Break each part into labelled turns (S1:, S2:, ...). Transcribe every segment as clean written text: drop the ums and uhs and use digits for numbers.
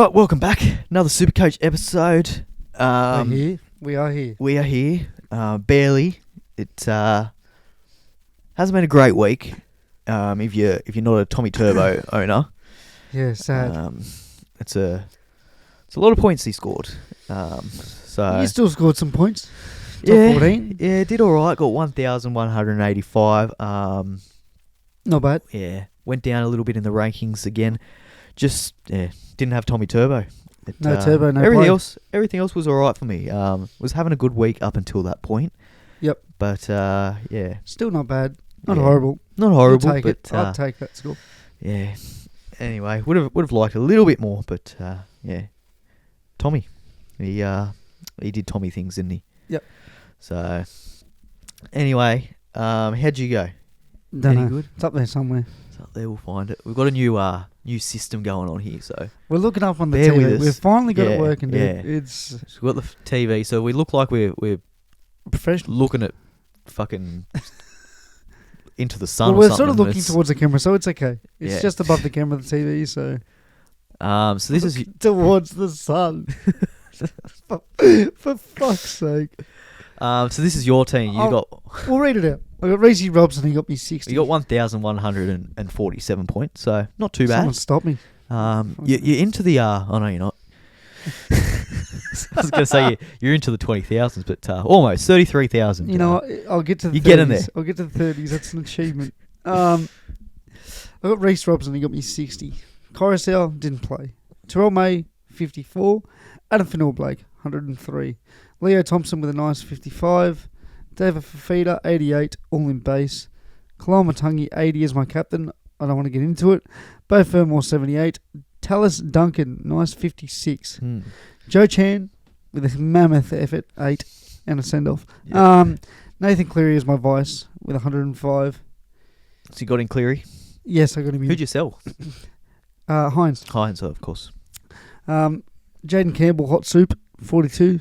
S1: right, welcome back. Another Supercoach episode.
S2: We're here. We are here.
S1: We are here. Barely. It hasn't been a great week. If you're not a Tommy Turbo owner.
S2: Yeah, sad.
S1: It's a lot of points he scored. So
S2: You still scored some points.
S1: yeah,
S2: 14.
S1: yeah, did all right. Got 1,185.
S2: Not bad.
S1: Yeah, went down a little bit in the rankings again. Just didn't have Tommy Turbo.
S2: No turbo, no
S1: everything
S2: play.
S1: Everything else was all right for me. Was having a good week up until that point.
S2: Yep.
S1: But yeah,
S2: Still not bad. Not
S1: Yeah.
S2: horrible.
S1: not horrible.
S2: I'll take
S1: but
S2: it. I'll take that score.
S1: yeah. Anyway, would have liked a little bit more, but yeah. Tommy, he did Tommy things, didn't he?
S2: Yep.
S1: So anyway, how'd you go?
S2: Don't
S1: Any
S2: know.
S1: good?
S2: It's up there somewhere.
S1: It's up there. We'll find it. We've got a new system going on here, so
S2: We're looking up on the
S1: Bear with
S2: TV.
S1: us.
S2: We've finally got
S1: Yeah,
S2: it working, dude.
S1: yeah.
S2: It's
S1: we've got the TV, so we look like we're
S2: professional.
S1: looking at fucking into the sun.
S2: Well,
S1: or
S2: we're
S1: something.
S2: sort of looking
S1: It's-
S2: towards the camera, so it's okay. It's
S1: Yeah.
S2: just above the camera of the TV, so
S1: So this is
S2: towards the sun. For fuck's sake.
S1: so this is your team.
S2: We'll read it out. I got Reece Robson. He got me 60.
S1: You got 1,147 points, so not too bad.
S2: Someone stop me.
S1: You're into the. Oh no, you're not. I was going to say you're into the 20,000s, but almost 33,000.
S2: You know, I'll get to the 30s.
S1: You're getting there.
S2: I'll get to the 30s. That's an achievement. I got Reece Robson. He got me 60. Coruscant didn't play. Terrell May, 54. Adam Finnell-Blake, 103. Leo Thompson with a nice 55. David Fafita, 88, all in base. Kalama Matangi, 80 as my captain. I don't want to get into it. Bo Fermor, 78. Tallis Duncan, nice 56. Joe Chan with a mammoth effort, 8, and a send-off.
S1: Yeah.
S2: Nathan Cleary is my vice with 105.
S1: So you got in Cleary.
S2: Yes, I got him in.
S1: Who'd you sell?
S2: Hines.
S1: Hines, of course.
S2: Jaden Campbell, hot soup, 42.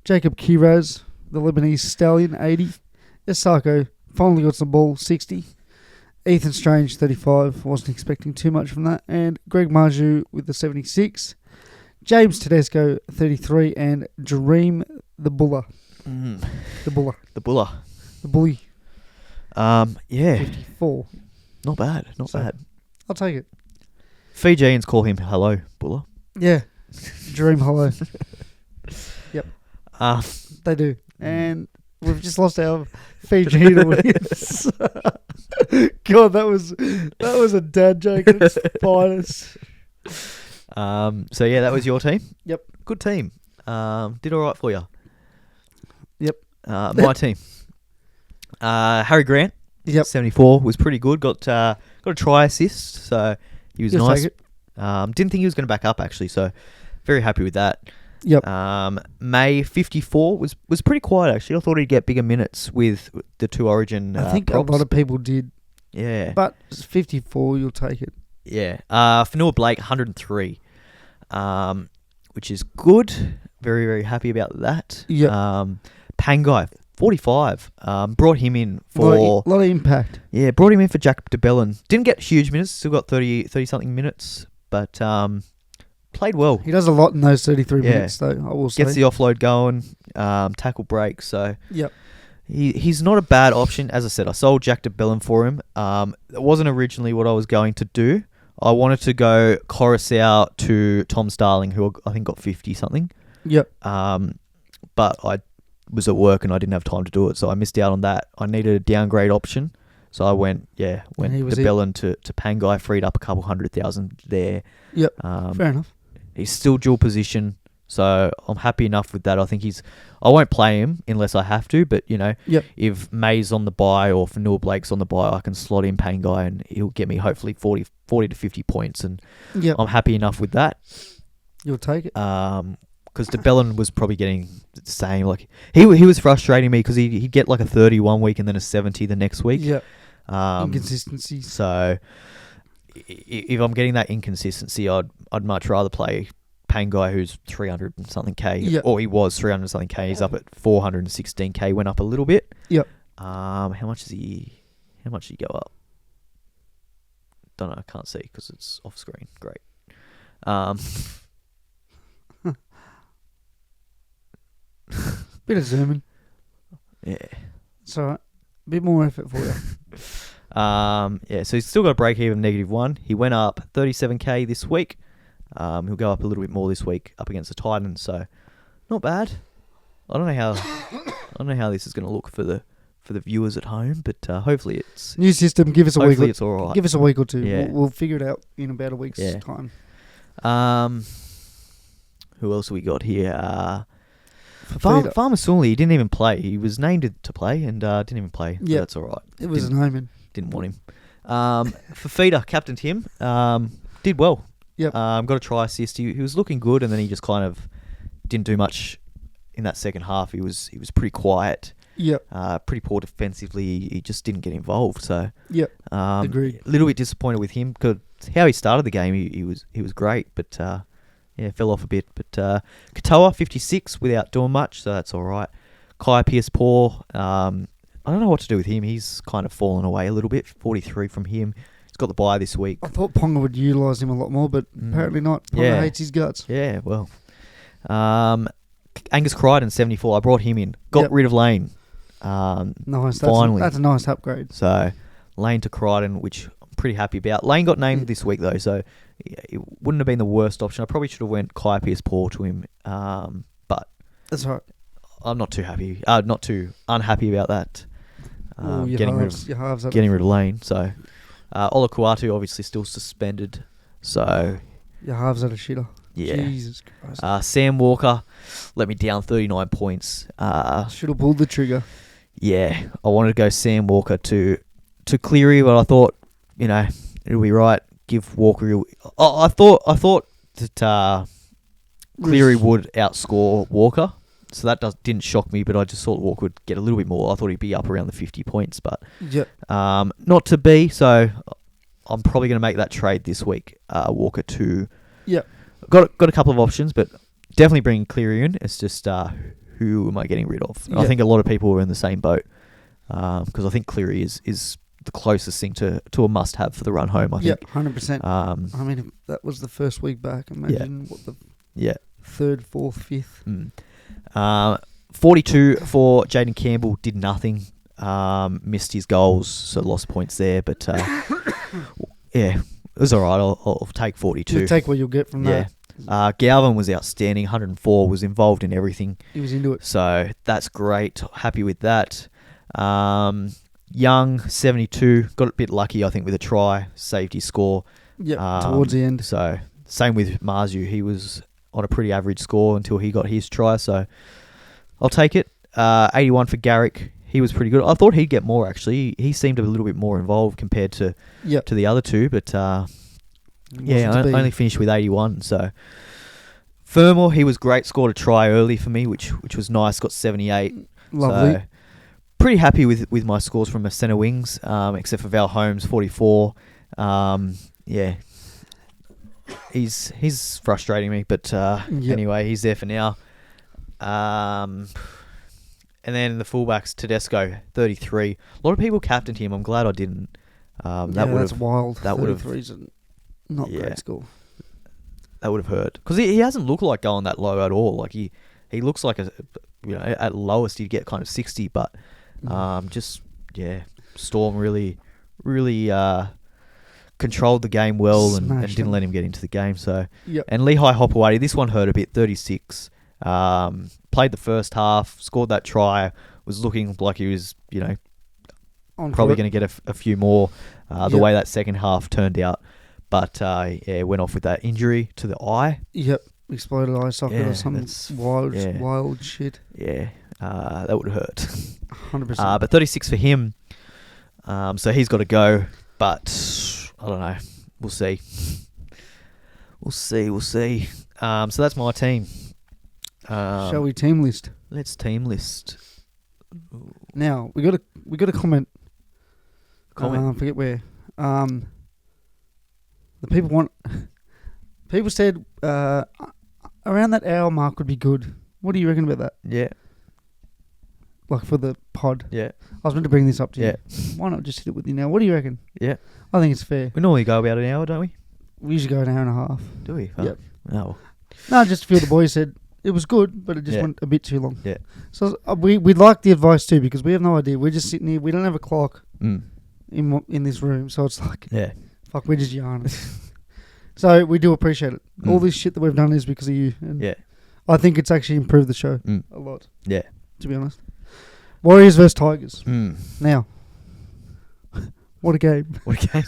S2: Jacob Kiraz, the Lebanese stallion, 80. Isako finally got some ball, 60. Ethan Strange, 35. Wasn't expecting too much from that. And Greg Marju with the 76. James Tedesco, 33. And Jareem the Buller. The Buller.
S1: The Buller.
S2: The Bully,
S1: Yeah.
S2: 54.
S1: Not bad. Not
S2: So-
S1: bad.
S2: I'll take it.
S1: Fijians call him Hello Buller.
S2: Yeah. Jareem Hollow.
S1: Um,
S2: They do. And we've just lost our Fijian audience. God, that was a dad joke at its finest.
S1: So yeah, that was your team.
S2: Yep.
S1: Good team. Did all right for you.
S2: Yep.
S1: My team. Harry Grant.
S2: Yep.
S1: 74 was pretty good. Got a try assist, so he was
S2: You'll
S1: nice.
S2: take it.
S1: Didn't think he was going to back up actually, so very happy with that.
S2: Yep.
S1: May 54 was pretty quiet actually. I thought he'd get bigger minutes with the two Origin.
S2: I think
S1: props.
S2: a lot of people did.
S1: Yeah.
S2: But it's 54, you'll take it.
S1: Yeah. Finnell-Blake 103, which is good. Very very happy about that.
S2: Yep.
S1: Pangai 45. Brought him in
S2: A
S1: for
S2: lot of impact.
S1: Yeah, brought him in for Jack DeBellin. Didn't get huge minutes, still got 30 something minutes, but played well.
S2: He does a lot in those 33
S1: Yeah.
S2: minutes, though, I will say.
S1: Gets the offload going, tackle breaks, so
S2: Yep.
S1: he's not a bad option. As I said, I sold Jack DeBellin for him. It wasn't originally what I was going to do. I wanted to go Coruscant to Tom Starling, who I think got 50 something.
S2: Yep.
S1: But I was at work and I didn't have time to do it, so I missed out on that. I needed a downgrade option, so I went
S2: he was
S1: DeBellin to Pangai, freed up a couple 100,000 there.
S2: Yep. Fair enough.
S1: He's still dual position, so I'm happy enough with that. I think I won't play him unless I have to, but
S2: Yep.
S1: if May's on the bye or Finnell-Blake's on the bye, I can slot in Pangai and he'll get me hopefully 40 to 50 points, and
S2: Yep.
S1: I'm happy enough with that.
S2: You'll take it.
S1: Because DeBellin was probably getting the same. Like he was frustrating me because he'd get like a 30 one week and then a 70 the next week.
S2: Yep. Inconsistencies.
S1: So if I'm getting that inconsistency, I'd much rather play Pangai, who's 300 and something K,
S2: Yep.
S1: or he was 300 something K. He's up at 416K. Went up a little bit.
S2: Yep.
S1: How much did he go up? Don't know. I can't see because it's off screen. Great.
S2: Bit of zooming.
S1: Yeah.
S2: It's all right. Bit more effort for you.
S1: Yeah, so he's still got a break even -1. He went up 37k this week. He'll go up a little bit more this week up against the Titans, so not bad. I don't know how this is going to look for the viewers at home, but hopefully it's
S2: New system. Give us a week.
S1: hopefully it's all right.
S2: Give us a week or two.
S1: Yeah.
S2: We'll figure it out in about a week's
S1: Yeah.
S2: time.
S1: Who else have we got here?
S2: Fafita.
S1: Farmasuli, he didn't even play. He was named to play and didn't even play. So
S2: Yep.
S1: that's all right.
S2: It was an omen.
S1: Didn't want him. Fafita, captained him. Did well.
S2: Yep.
S1: Got a try assist. He was looking good, and then he just kind of didn't do much in that second half. He was pretty quiet.
S2: Yep.
S1: Pretty poor defensively. He just didn't get involved. So
S2: Yep. Agreed.
S1: A little bit disappointed with him because how he started the game, he was great, but yeah, fell off a bit. But Katoa 56 without doing much, so that's all right. Kai Pierce poor. I don't know what to do with him. He's kind of fallen away a little bit. 43 from him. He's got the bye this week.
S2: I thought Ponga would utilise him a lot more, but apparently not. Ponga hates his guts.
S1: Yeah, well. Angus Crichton 74. I brought him in. Got
S2: Yep.
S1: rid of Lane.
S2: Nice.
S1: Finally.
S2: That's a nice upgrade.
S1: So Lane to Crichton, which I'm pretty happy about. Lane got named this week though, so it wouldn't have been the worst option. I probably should have went Kai Pierce Paul to him, but
S2: That's all right.
S1: I'm not too happy. Not too unhappy about that.
S2: Your
S1: Getting
S2: halves
S1: rid of Lane. So Ola Kuatu obviously still suspended. So
S2: Your halves at a shitter.
S1: yeah.
S2: Jesus Christ.
S1: Sam Walker let me down 39 points.
S2: Should have pulled the trigger.
S1: Yeah, I wanted to go Sam Walker to Cleary, but I thought, it'll be right. Give Walker. I thought that Cleary would outscore Walker, so that didn't shock me. But I just thought Walker would get a little bit more. I thought he'd be up around the 50 points, but
S2: Yep.
S1: not to be. So I'm probably going to make that trade this week. Walker to.
S2: Yep.
S1: Got a couple of options, but definitely bringing Cleary in. It's just who am I getting rid of?
S2: Yep.
S1: I think a lot of people are in the same boat because I think Cleary is the closest thing to a must-have for the run home. I think.
S2: 100%. I mean, if that was the first week back. Imagine what the third, fourth, fifth.
S1: 42 for Jaden Campbell. Did nothing. Missed his goals, so lost points there. But yeah, it was all right. I'll take 42.
S2: You take what you'll get from that.
S1: Galvin was outstanding. 104. Was involved in everything.
S2: He was into it.
S1: So that's great. Happy with that. Young 72. Got a bit lucky, I think, with a try. Saved his score.
S2: Yep. Towards the end.
S1: So same with Marzu. He was on a pretty average score until he got his try. So I'll take it. 81 for Garrick. He was pretty good. I thought he'd get more, actually. He seemed a little bit more involved compared to the other two. But, only finished with 81. So, Fermor, he was great. Scored a try early for me, which was nice. Got 78.
S2: Lovely.
S1: So, pretty happy with my scores from my centre wings, except for Val Holmes, 44. He's frustrating me. But anyway, he's there for now. And then the fullbacks, Tedesco, 33. A lot of people captained him. I'm glad I didn't.
S2: That's wild.
S1: That would have
S2: not great score.
S1: That would have hurt because he hasn't looked like going that low at all. Like he looks like at lowest he'd get kind of 60, but Storm really controlled the game well and didn't let him get into the game. So and Lehigh Hopewadi, this one hurt a bit. 36. Played the first half, scored that try, was looking like he was, probably going to get a few more the way that second half turned out. But, went off with that injury to the eye.
S2: Yep, exploded eye socket or something wild shit.
S1: Yeah, that would hurt.
S2: 100%.
S1: But 36 for him, so he's got to go. But, I don't know, we'll see. We'll see. So that's my team.
S2: Shall we team list?
S1: Let's team list.
S2: Now we got a comment. Forget where. The people said around that hour mark would be good. What do you reckon about that?
S1: Yeah.
S2: Like for the pod.
S1: Yeah.
S2: I was meant to bring this up to
S1: you.
S2: Why not just hit it with you now? What do you reckon?
S1: Yeah.
S2: I think it's fair.
S1: We normally go about an hour, don't we?
S2: We usually go an hour and a half.
S1: Do we?
S2: Yep.
S1: Oh.
S2: No, just a few of the boys said It was good, but it just
S1: Yeah.
S2: went a bit too long.
S1: Yeah.
S2: So we like the advice too because we have no idea. We're just sitting here. We don't have a clock in this room, so it's like,
S1: Yeah.
S2: fuck, we're just yarning. So we do appreciate it. All this shit that we've done is because of you. And
S1: Yeah.
S2: I think it's actually improved the show a lot.
S1: Yeah.
S2: To be honest. Warriors versus Tigers.
S1: Mm.
S2: Now. What a game.
S1: What a game.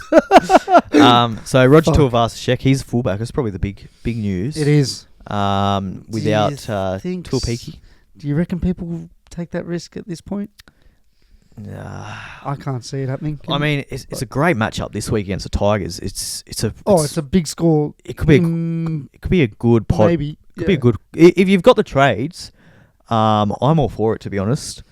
S1: So Roger Tuivasa-Sheck, he's a fullback. That's probably the big news.
S2: It is.
S1: Without
S2: think
S1: Tuipiki.
S2: Do you reckon people will take that risk at this point?
S1: Nah.
S2: I can't see it happening.
S1: I mean, it's a great matchup this week against the Tigers. It's
S2: a big score.
S1: It could be a good pod.
S2: Maybe.
S1: Could be a good if you've got the trades. I'm all for it, to be honest.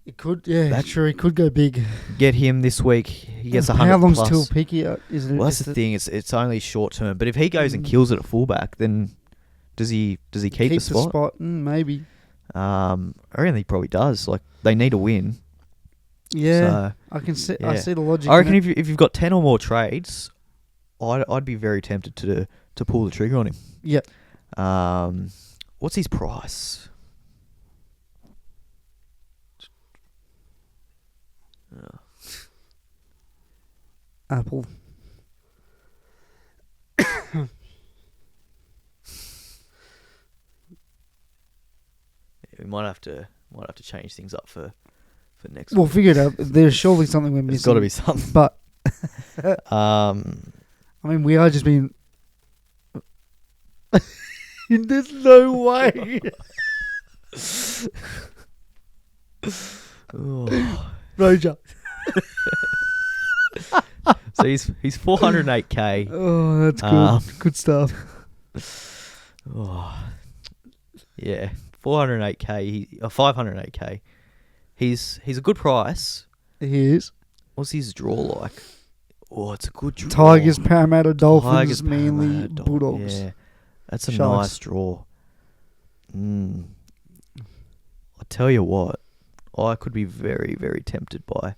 S2: It could, he could go big.
S1: Get him this week. He gets 100
S2: How long's
S1: plus.
S2: till Peaky out? Isn't it?
S1: Well, that's the thing. It's only short term. But if he goes and kills it at fullback, then does he keep the spot?
S2: Maybe.
S1: I reckon he probably does. Like, they need a win.
S2: Yeah,
S1: So,
S2: I can see. I see the logic.
S1: I reckon if you've got 10 or more trades, I'd be very tempted to pull the trigger on him.
S2: Yep.
S1: What's his price?
S2: Apple.
S1: We might have to change things up for next
S2: We'll
S1: week.
S2: figure it out. There's surely something we're
S1: There's
S2: missing.
S1: got to be something.
S2: But
S1: I
S2: I mean, we are just being. There's no way. Roger.
S1: So he's 408k.
S2: Oh, that's good. Good stuff.
S1: Yeah, 408k. 508k. He's a good price.
S2: He is.
S1: What's his draw like? Oh, it's a good draw.
S2: Tigers, Parramatta, Dolphins,
S1: Tigers,
S2: Manly,
S1: Parramatta,
S2: Bulldogs.
S1: Yeah, that's a
S2: Sharks.
S1: nice draw. I tell you what, I could be very, very tempted by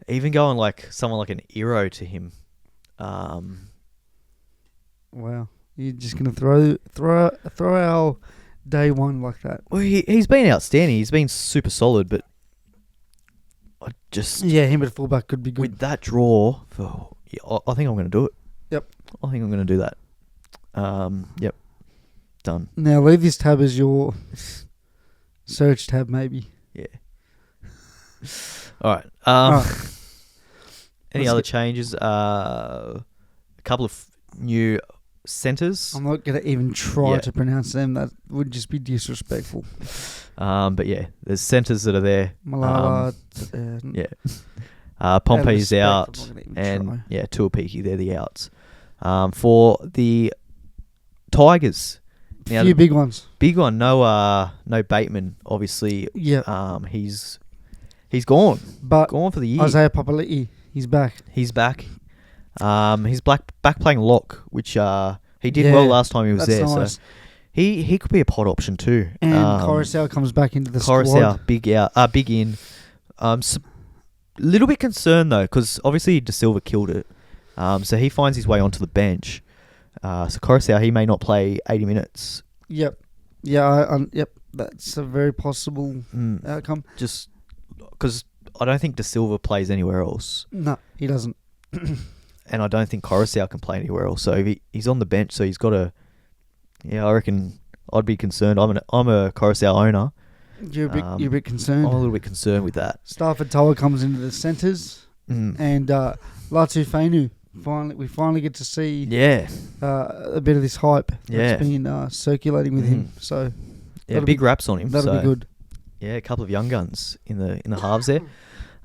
S1: even going like someone like an Eero to him.
S2: Wow, you're just gonna throw our day one like that?
S1: Well, he's been outstanding. He's been super solid, but I just
S2: him at fullback could be good.
S1: with that draw, I think I'm going to do it.
S2: Yep.
S1: I think I'm going to do that. Yep. Done.
S2: Now leave this tab as your search tab, maybe.
S1: Yeah. All right. Any
S2: Let's
S1: other changes? A couple of new centres.
S2: I'm not gonna even try to pronounce them. That would just be disrespectful.
S1: But yeah, there's centres that are there.
S2: Malala.
S1: Pompey's
S2: respect,
S1: out,
S2: I'm not gonna even
S1: and
S2: try.
S1: Tuipiki, they're the outs. For the Tigers, now
S2: Few big ones.
S1: big one, no Bateman, obviously.
S2: Yeah.
S1: He's gone
S2: But
S1: for the year.
S2: Isaiah Papali'i, he's back.
S1: He's back. He's back playing lock, which he did
S2: Yeah,
S1: well last time he was
S2: that's
S1: there.
S2: nice.
S1: So he could be a pot option too.
S2: And Coruscant comes back into the squad.
S1: Coruscant, big out, big in. Little bit concerned though, because obviously De Silva killed it. So he finds his way onto the bench. So Coruscant, he may not play 80 minutes.
S2: Yep. Yeah. Yep. That's a very possible outcome.
S1: Just because I don't think De Silva plays anywhere else,
S2: No, he doesn't.
S1: and I don't think Coruscant can play anywhere else. So if he's on the bench, so he's got to. Yeah, I reckon I'd be concerned. I'm a Coruscant owner.
S2: You're a bit concerned.
S1: I'm a little bit concerned with that.
S2: Stafford Toa comes into the centres, and Latu Fainu. We finally get to see a bit of this hype that's been circulating with him. So
S1: big raps on him.
S2: That'll be good.
S1: Yeah, a couple of young guns in the halves there.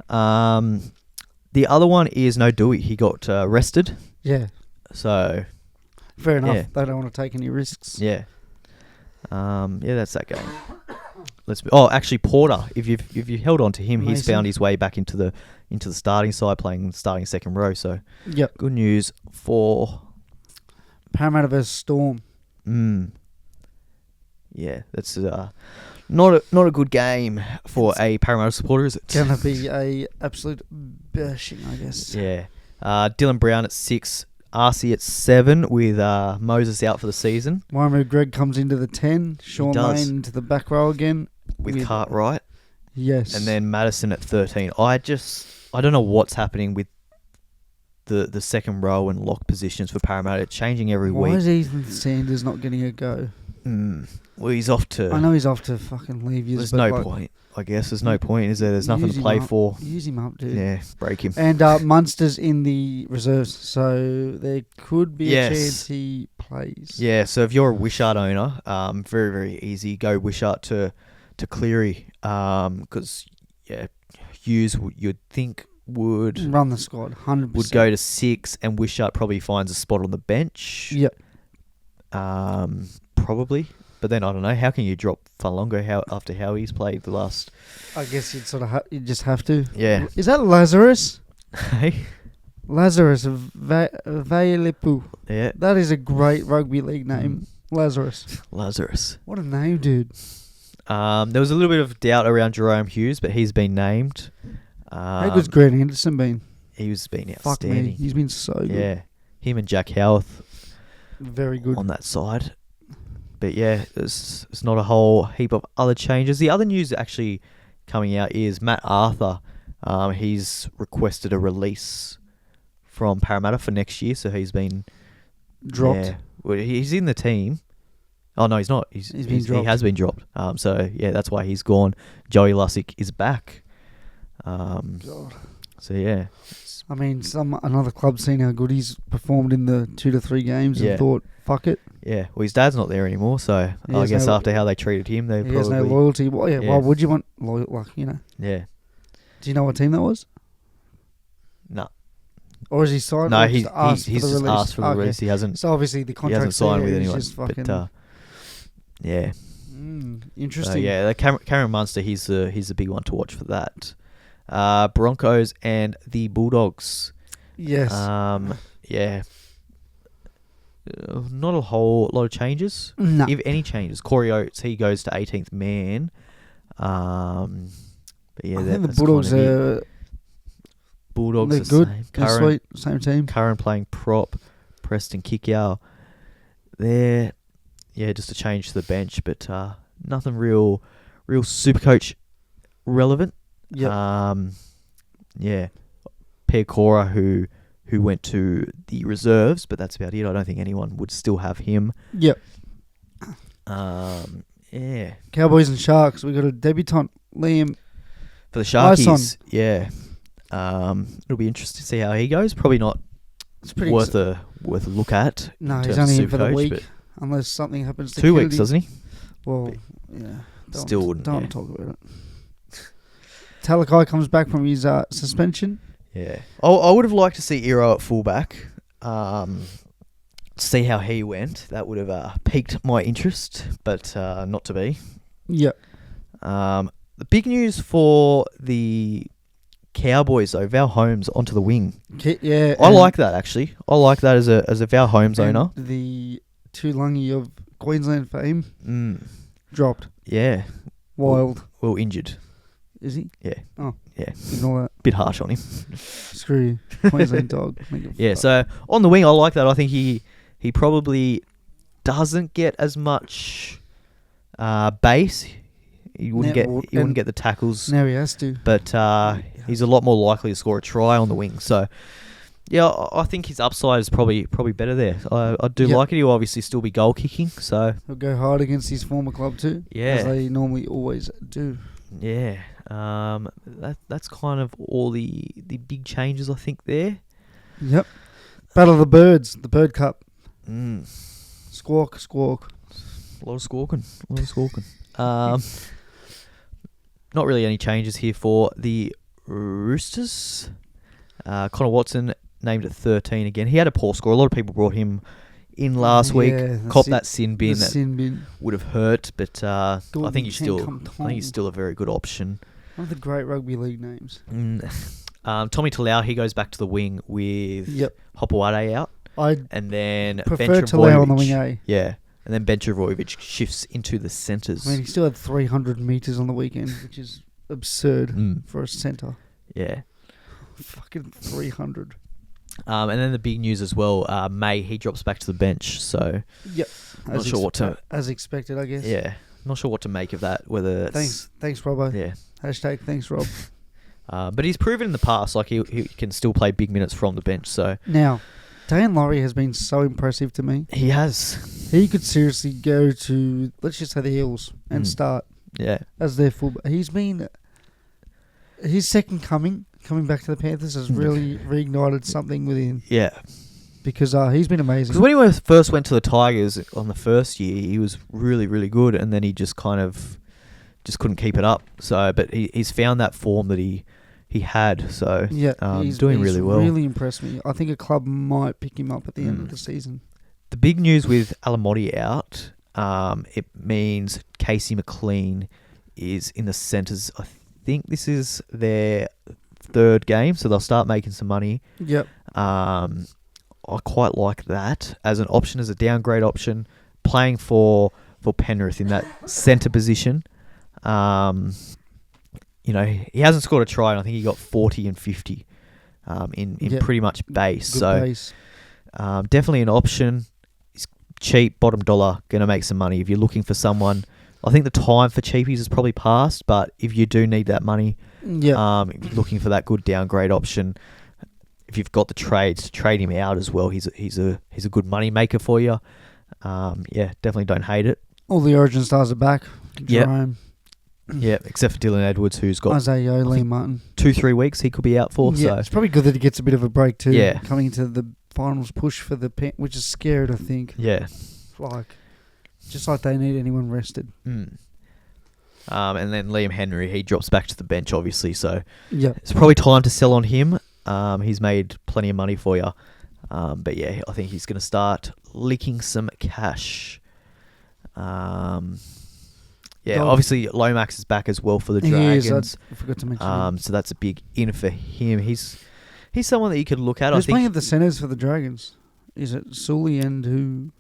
S1: The other one is No Dewey. He got rested.
S2: Yeah.
S1: So
S2: fair enough.
S1: Yeah.
S2: They don't want to take any risks.
S1: Yeah. That's that game. Actually Porter. If you held on to him, he's
S2: Mason.
S1: found his way back into the starting side, starting second row. So
S2: Yep.
S1: good news for
S2: Parramatta versus Storm.
S1: Yeah, that's not a good game for a Parramatta supporter, is it?
S2: Gonna be a absolute bashing, I guess.
S1: Yeah. Dylan Brown at 6. RC at 7 with Moses out for the season.
S2: Mario Greg comes into the 10. Sean
S1: does.
S2: Lane into the back row again.
S1: With Cartwright.
S2: Yes.
S1: And then Madison at 13. I don't know what's happening with the second row and lock positions for Parramatta. It's changing every
S2: Why
S1: week.
S2: is Ethan Sanders not getting a go?
S1: Well, he's off to...
S2: I know he's off to fucking leave you.
S1: There's no point, I guess. There's no point, is there? There's nothing to play for.
S2: Use him up, dude.
S1: Yeah, break him.
S2: And Munster's in the reserves, so there could be a chance he plays.
S1: Yeah, so if you're a Wishart owner, very, very easy. Go Wishart to Cleary, because Hughes, you'd think, would
S2: run the squad, 100%.
S1: Would go to 6, and Wishart probably finds a spot on the bench.
S2: Yep.
S1: Probably. But then, I don't know, how can you drop Falongo after how he's played the last...
S2: I guess you'd sort of you just have to.
S1: Yeah.
S2: Is that Lazarus?
S1: Hey?
S2: Lazarus Vailepu.
S1: Yeah.
S2: That is a great rugby league name. Lazarus.
S1: What
S2: a name, dude.
S1: There was a little bit of doubt around Jerome Hughes, but he's been named.
S2: How good's Grant Anderson been?
S1: He's been outstanding.
S2: Fuck me. He's been so good.
S1: Yeah. Him and Jack Howarth.
S2: Very good.
S1: On that side. But yeah, it's not a whole heap of other changes. The other news actually coming out is Matt Arthur. He's requested a release from Parramatta for next year, so he's been
S2: dropped.
S1: Yeah, well, he's in the team. Oh no, he's not. He's been dropped. He has been dropped. So yeah, that's why he's gone. Joey Lussick is back. So yeah.
S2: I mean, another club seen how good he's performed in the 2 to 3 games and thought, fuck it.
S1: Yeah, well, his dad's not there anymore, so I guess after how they treated him, they probably...
S2: has no loyalty. Well, yeah, why would you want loyalty,
S1: Yeah.
S2: Do you know what team that was?
S1: No.
S2: Or is he signed?
S1: No,
S2: he's
S1: just asked for the release. He hasn't...
S2: So obviously the contract
S1: signed with anyone.
S2: Just fucking...
S1: But, yeah.
S2: Interesting.
S1: Cameron Munster, he's the big one to watch for that. Broncos and the Bulldogs.
S2: Yes.
S1: Yeah. Not a whole lot of changes.
S2: No.
S1: If any changes. Corey Oates, he goes to 18th man. But yeah,
S2: I think the Bulldogs are...
S1: Bulldogs
S2: are good. They're sweet. Same team.
S1: Curran playing prop. Preston Kickow. They're... Yeah, just a change to the bench, but nothing real Supercoach relevant.
S2: Yep.
S1: Yeah. Per Cora, who went to the reserves, but that's about it. I don't think anyone would still have him.
S2: Yep.
S1: Yeah.
S2: Cowboys and Sharks. We got a debutant, Liam.
S1: For the Sharkies, yeah. It'll be interesting to see how he goes. Probably not worth a look at.
S2: No, he's only in for the week, unless something happens to
S1: 2
S2: Kennedy.
S1: weeks, doesn't he?
S2: Well, yeah.
S1: Still wouldn't.
S2: Don't talk about it. Talakai comes back from his suspension.
S1: Yeah. I would have liked to see Iro at fullback. See how he went. That would have piqued my interest, but not to be.
S2: Yep.
S1: The big news for the Cowboys, though, Val Holmes onto the wing.
S2: Yeah.
S1: I like that, actually. I like that as a Val Holmes owner.
S2: The Tulangi of Queensland fame dropped.
S1: Yeah.
S2: Wild.
S1: Well, injured.
S2: Is he?
S1: Yeah.
S2: Oh.
S1: Yeah.
S2: Ignore that.
S1: Bit harsh on him.
S2: Screw you. Queensland dog.
S1: Yeah, so on the wing, I like that. I think he probably doesn't get as much base. He wouldn't get the tackles.
S2: Now he has to.
S1: But he's a lot more likely to score a try on the wing. So, yeah, I think his upside is probably better there. I do like it. He'll obviously still be goal kicking. So
S2: he'll go hard against his former club too.
S1: Yeah.
S2: As they normally always do.
S1: Yeah. That's kind of all the big changes, I think, there.
S2: Yep. Battle of the Birds. The Bird Cup. Squawk.
S1: A lot of squawking. Not really any changes here for the Roosters. Connor Watson named at 13 again. He had a poor score. A lot of people brought him in last week. Copped that sin bin would have hurt, but I think he's still a very good option.
S2: One of the great rugby league names.
S1: Tommy Talau, he goes back to the wing with Hopewade out. And then
S2: prefer Talau on the wing A.
S1: Yeah. And then Ben Trbojevic shifts into the centres.
S2: I mean, he still had 300 metres on the weekend, which is absurd for a centre.
S1: Yeah.
S2: Fucking 300.
S1: And then the big news as well, May, he drops back to the bench. So
S2: Yep.
S1: not sure what to...
S2: As expected, I guess.
S1: Yeah, not sure what to make of that, whether it's...
S2: Thanks, Robbo.
S1: Yeah.
S2: Hashtag thanks, Rob.
S1: But he's proven in the past, like, he can still play big minutes from the bench, so...
S2: Now, Dan Laurie has been so impressive to me.
S1: He has.
S2: He could seriously go to, let's just say, the Eels and start as their fullback. He's been... His second coming back to the Panthers, has really reignited something within.
S1: Yeah.
S2: Because he's been amazing.
S1: Because when he first went to the Tigers on the first year, he was really, really good, and then he just kind of just couldn't keep it up. So, but he's found that form that he had. So, he's doing really well.
S2: Really impressed me. I think a club might pick him up at the end of the season.
S1: The big news with Alamotti out, it means Casey McLean is in the centres. I think this is their third game, so they'll start making some money.
S2: Yep.
S1: I quite like that as an option, as a downgrade option, playing for Penrith in that centre position. He hasn't scored a try, and I think he got 40 and 50 in pretty much base.
S2: Good
S1: so
S2: base.
S1: Definitely an option. He's cheap, bottom dollar, going to make some money. If you're looking for someone, I think the time for cheapies is probably past, but if you do need that money, if you're looking for that good downgrade option, if you've got the trades, trade him out as well. He's a good money maker for you. Definitely don't hate it.
S2: All the Origin stars are back. Jerome.
S1: Yeah, except for Dylan Edwards, who's got
S2: Isaiah Liam Martin.
S1: 2-3 weeks he could be out for.
S2: Yeah,
S1: so
S2: it's probably good that he gets a bit of a break too.
S1: Yeah.
S2: Coming into the finals push for the which is scared, I think.
S1: Yeah.
S2: Just like they need anyone rested.
S1: And then Liam Henry, he drops back to the bench, obviously. So
S2: it's
S1: probably time to sell on him. He's made plenty of money for you. But yeah, I think he's going to start leaking some cash. Obviously Lomax is back as well for the Dragons.
S2: I forgot to mention him.
S1: So that's a big in for him. He's someone that you could look at.
S2: Who's playing at the centres for the Dragons? Is it Sully and who?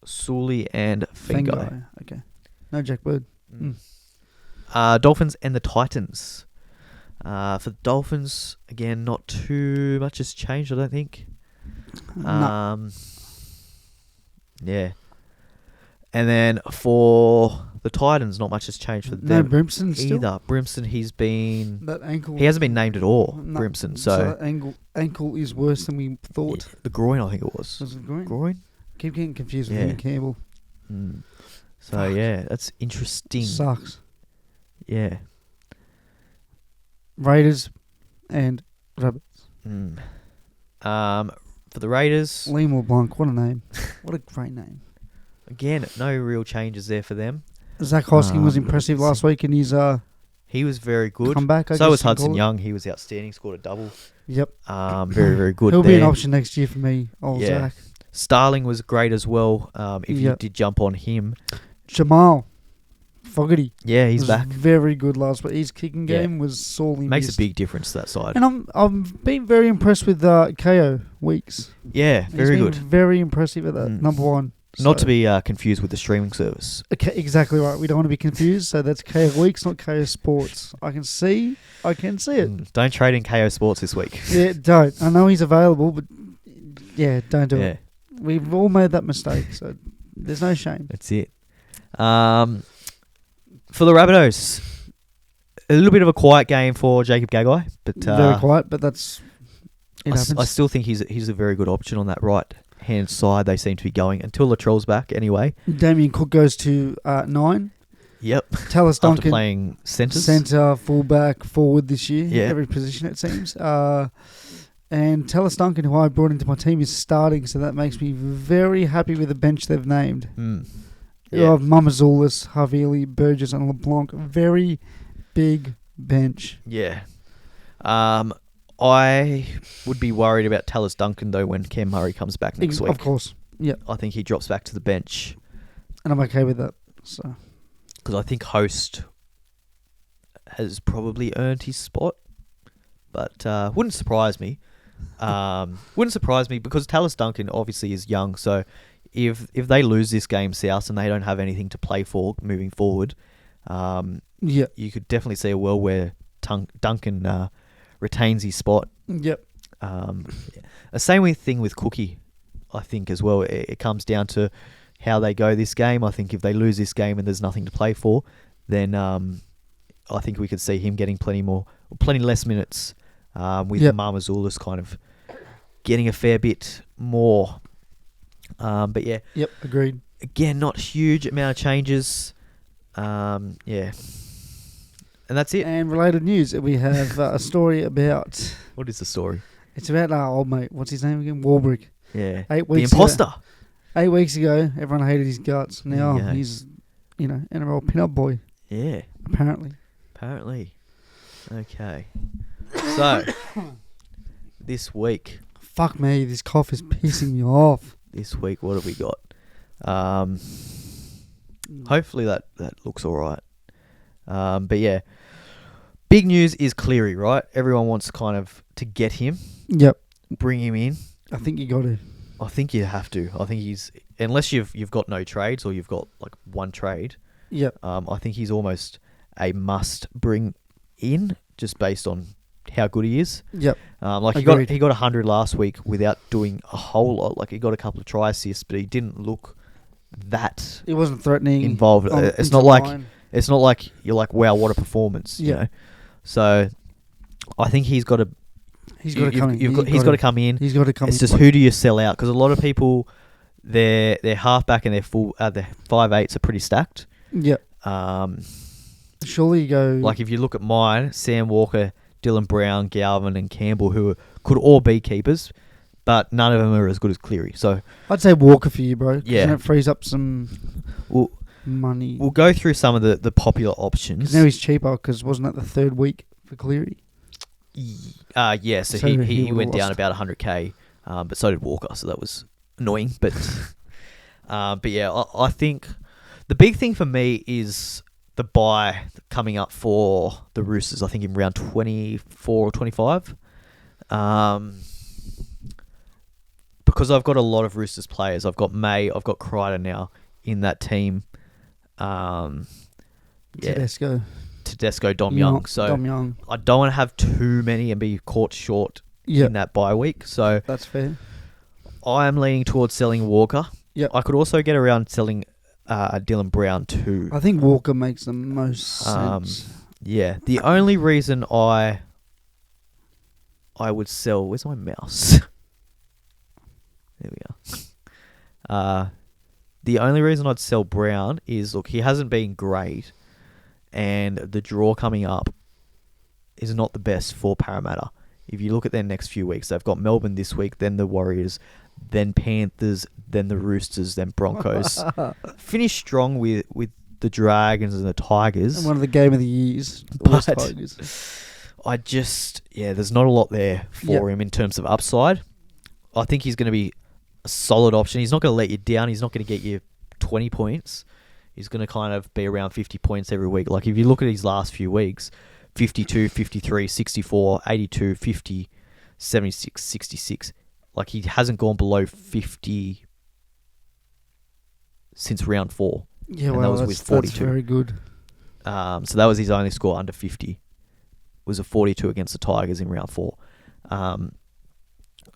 S1: Sully and Fengai.
S2: Okay. No Jack Bird.
S1: Dolphins and the Titans. For the Dolphins, again, not too much has changed, I don't think. Yeah. And then for the Titans, not much has changed for them.
S2: No Brimson still?
S1: Either. Brimson, he's been...
S2: That ankle...
S1: He hasn't been named at all, Brimson. So
S2: that ankle is worse than we thought.
S1: Yeah, the groin, I think it was.
S2: Was it groin?
S1: Groin?
S2: Keep getting confused with Ian Campbell.
S1: So, yeah, that's interesting.
S2: Sucks.
S1: Yeah.
S2: Raiders and Rabbits.
S1: For the Raiders...
S2: Liam LeBlanc, what a name. What a great name.
S1: Again, no real changes there for them.
S2: Zach Hosking was impressive last week in his
S1: he was very good.
S2: Comeback,
S1: so was Hudson Young. He was outstanding, scored a double.
S2: Yep.
S1: Very, very good.
S2: He'll be an option next year for me, Zach.
S1: Starling was great as well, if you did jump on him.
S2: Jamal Fogarty.
S1: Yeah, he's back.
S2: Very good last week. His kicking game was sorely
S1: Makes
S2: missed.
S1: a big difference to that side.
S2: And I'm being very impressed with KO Weeks.
S1: Yeah, very good.
S2: Very impressive at that, number one.
S1: Not to be confused with the streaming service.
S2: Okay, exactly right. We don't want to be confused. So that's KO Weeks, not KO Sports. I can see it.
S1: Don't trade in KO Sports this week.
S2: Yeah, don't. I know he's available, but don't do it. We've all made that mistake, so there's no shame.
S1: That's it. For the Rabbitohs, a little bit of a quiet game for Jacob Gagai, but
S2: very quiet. But it happens.
S1: I still think he's a very good option on that right hand side. They seem to be going until Latrell's back anyway.
S2: Damien Cook goes to 9.
S1: Yep.
S2: Tallis Duncan
S1: after playing centres.
S2: Centre, fullback, forward this year.
S1: Yeah.
S2: Every position it seems. And Tallis Duncan, who I brought into my team, is starting, so that makes me very happy with the bench they've named. You have Mamazoulis, Havili, Burgess and LeBlanc. Very big bench.
S1: Yeah. I would be worried about Tallis Duncan, though, when Cam Murray comes back next week.
S2: Of course. Yeah.
S1: I think he drops back to the bench.
S2: And I'm okay with that. So,
S1: because I think Host has probably earned his spot. But wouldn't surprise me. Wouldn't surprise me because Tallis Duncan obviously is young. So if they lose this game, South, and they don't have anything to play for moving forward, you could definitely see a world where Duncan retains his spot.
S2: Yep.
S1: Same thing with Cookie, I think, as well. It comes down to how they go this game. I think if they lose this game and there's nothing to play for, then I think we could see him getting plenty less minutes with Marmazoulis kind of getting a fair bit more. But yeah.
S2: Yep, agreed.
S1: Again, not huge amount of changes. Yeah. And that's it.
S2: And related news, we have a story about...
S1: What is the story?
S2: It's about our old mate. What's his name again? Warbrick.
S1: Yeah.
S2: 8 weeks
S1: the imposter.
S2: Ago, 8 weeks ago, everyone hated his guts. Now he's, NRL pin-up boy.
S1: Yeah.
S2: Apparently.
S1: Okay. So, this week.
S2: Fuck me, this cough is pissing me off.
S1: This week, what have we got? Hopefully that looks all right. But yeah, big news is Cleary, right? Everyone wants kind of to get him.
S2: Yep.
S1: Bring him in.
S2: I think you got to.
S1: I think you have to. I think he's, unless you've got no trades or you've got like one trade.
S2: Yep.
S1: I think he's almost a must bring in just based on how good he is.
S2: Yep.
S1: He got 100 last week without doing a whole lot. Like he got a couple of try assists, but he didn't look that.
S2: He wasn't threatening.
S1: Involved. It's not like you're like, wow, what a performance. You know. So I think he's got to.
S2: He's got to come in.
S1: He's got to come in.
S2: He's got to come in.
S1: It's just who do you sell out? Because a lot of people, their halfback and their 5'8" are pretty stacked.
S2: Yep. Surely you go.
S1: Like if you look at mine, Sam Walker, Dylan Brown, Galvin, and Campbell, who could all be keepers, but none of them are as good as Cleary. So
S2: I'd say Walker for you, bro.
S1: Yeah,
S2: and it frees up some money.
S1: We'll go through some of the popular options.
S2: Now he's cheaper because wasn't that the third week for Cleary?
S1: Yeah. So he went down about 100k, but so did Walker. So that was annoying. But yeah, I think the big thing for me is the buy coming up for the Roosters. I think in round 24 or 25. Because I've got a lot of Roosters players. I've got May, I've got Kreider now in that team. Tedesco, Dom Young. So
S2: Dom Young.
S1: I don't want to have too many and be caught short in that bye week. So
S2: that's fair.
S1: I am leaning towards selling Walker.
S2: Yep.
S1: I could also get around selling Dylan Brown too.
S2: I think Walker makes the most sense.
S1: Yeah. The only reason I would sell... Where's my mouse? There we are. The only reason I'd sell Brown is, look, he hasn't been great, and the draw coming up is not the best for Parramatta. If you look at their next few weeks, they've got Melbourne this week, then the Warriors, then Panthers, then the Roosters, then Broncos. Finish strong with the Dragons and the Tigers.
S2: And one of the game of the years, the West Tigers.
S1: I just, there's not a lot there for him in terms of upside. I think he's going to be a solid option. He's not going to let you down. He's not going to get you 20 points. He's going to kind of be around 50 points every week. Like if you look at his last few weeks, 52, 53, 64, 82, 50, 76, 66. Like he hasn't gone below 50 since round 4.
S2: Yeah,
S1: and that was with 42.
S2: That's very good.
S1: So that was his only score under 50. It was a 42 against the Tigers in round 4.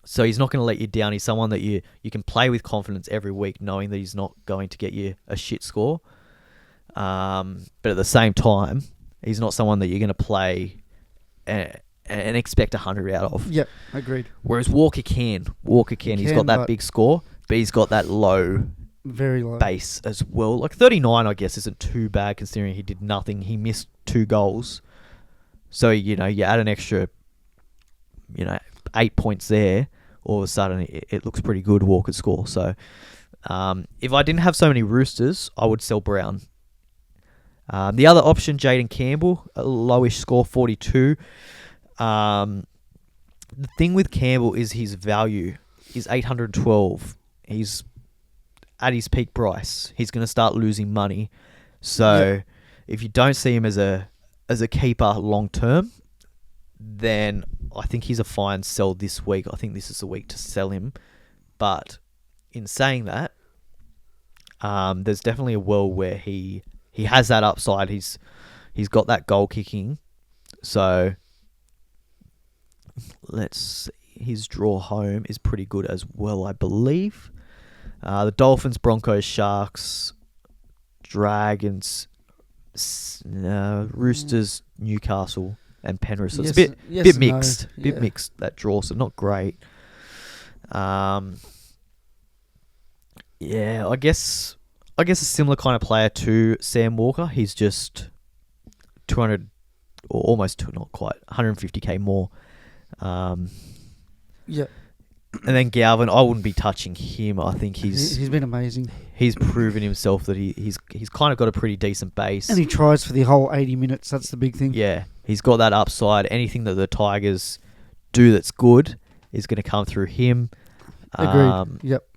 S1: So he's not going to let you down. He's someone that you can play with confidence every week, knowing that he's not going to get you a shit score. But at the same time, he's not someone that you're going to play and expect 100 out of.
S2: Yep, agreed.
S1: Whereas Walker can. He's got that big score, but he's got that
S2: very low
S1: base as well. Like 39, I guess, isn't too bad considering he did nothing. He missed 2 goals. So, you add an extra, 8 points there, all of a sudden it looks pretty good, Walker's score. So if I didn't have so many Roosters, I would sell Brown. The other option, Jaden Campbell, a lowish score, 42. The thing with Campbell is his value is 812. He's at his peak price. He's going to start losing money. So if you don't see him as a keeper long term, then I think he's a fine sell this week. I think this is the week to sell him. But in saying that, there's definitely a world where he has that upside. He's got that goal kicking. So let's see. his draw home is pretty good as well, I believe. The Dolphins, Broncos, Sharks, Dragons, Roosters, Newcastle, and Penrith. So it's a bit mixed.
S2: No.
S1: Bit mixed, that draw, so not great. Yeah, I guess a similar kind of player to Sam Walker. He's just 200 or almost, not quite, 150k more.
S2: Yeah.
S1: And then Galvin, I wouldn't be touching him. I think
S2: he's been amazing.
S1: He's proven himself that he's kind of got a pretty decent base.
S2: And he tries for the whole 80 minutes. That's the big thing.
S1: Yeah, he's got that upside. Anything that the Tigers do that's good is going to come through him.
S2: Agreed. Yep.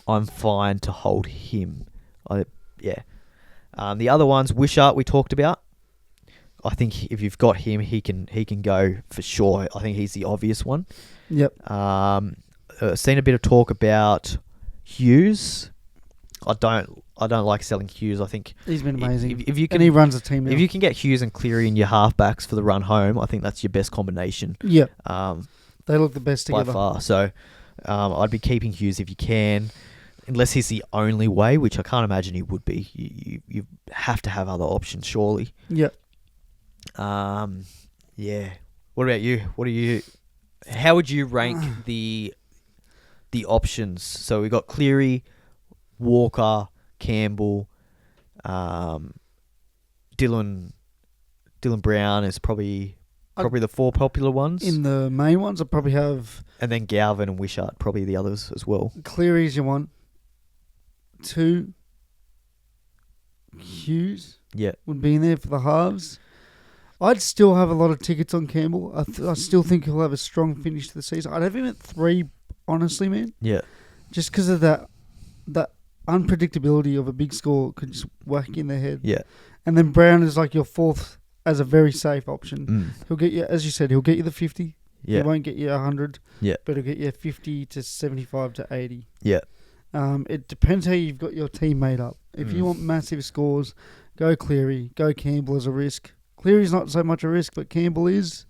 S1: I'm fine to hold him. The other ones, Wishart, we talked about. I think if you've got him, he can go for sure. I think he's the obvious one.
S2: Yep.
S1: Seen a bit of talk about Hughes. I don't like selling Hughes. I think
S2: he's been amazing.
S1: If you can,
S2: and he runs the team now.
S1: If you can get Hughes and Cleary in your halfbacks for the run home, I think that's your best combination.
S2: Yep. They look the best
S1: by
S2: together.
S1: far. So I'd be keeping Hughes if you can, unless he's the only way, which I can't imagine he would be. You have to have other options, surely.
S2: Yep.
S1: Yeah. What about you? How would you rank the options? So we got Cleary, Walker, Campbell, Dylan Brown is probably the four popular ones.
S2: In the main ones, I probably have,
S1: and then Galvin and Wishart, probably the others as well.
S2: Cleary's your one. 2, Hughes.
S1: Yeah.
S2: Would be in there for the halves. I'd still have a lot of tickets on Campbell. I still think he'll have a strong finish to the season. I'd have him at 3, honestly, man.
S1: Yeah.
S2: Just because of that unpredictability of a big score could just whack you in the head.
S1: Yeah.
S2: And then Brown is like your 4th as a very safe option.
S1: Mm.
S2: He'll get you, as you said, he'll get you the 50.
S1: Yeah.
S2: He won't get you 100.
S1: Yeah.
S2: But he'll get you 50 to 75 to 80.
S1: Yeah.
S2: It depends how you've got your team made up. If you want massive scores, go Cleary, go Campbell as a risk. Cleary's not so much a risk, but Campbell is.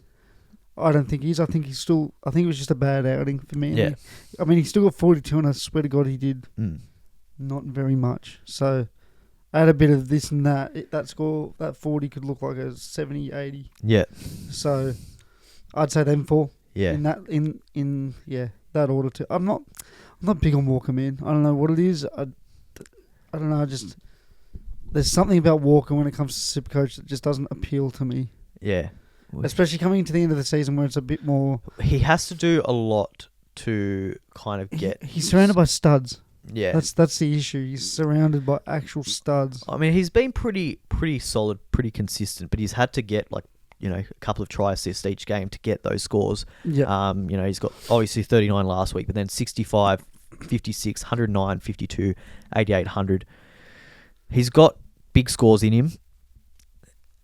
S2: I don't think he is. I think it was just a bad outing for me.
S1: Yeah.
S2: I mean, he still got 42, and I swear to God he did not very much. So, add a bit of this and that. That score, that 40 could look like a 70, 80.
S1: Yeah.
S2: So, I'd say them 4.
S1: Yeah.
S2: In that order too. I'm not big on Walker, man. I don't know what it is. I don't know. There's something about Walker when it comes to Supercoach that just doesn't appeal to me.
S1: Yeah.
S2: Especially coming into the end of the season where it's a bit more.
S1: He has to do a lot to kind of get.
S2: He's surrounded by studs.
S1: Yeah.
S2: That's the issue. He's surrounded by actual studs.
S1: I mean, he's been pretty solid, pretty consistent, but he's had to get a couple of try assists each game to get those scores.
S2: Yeah.
S1: He's got obviously 39 last week, but then 65, 56, 109, 52, 88, 100. He's got big scores in him.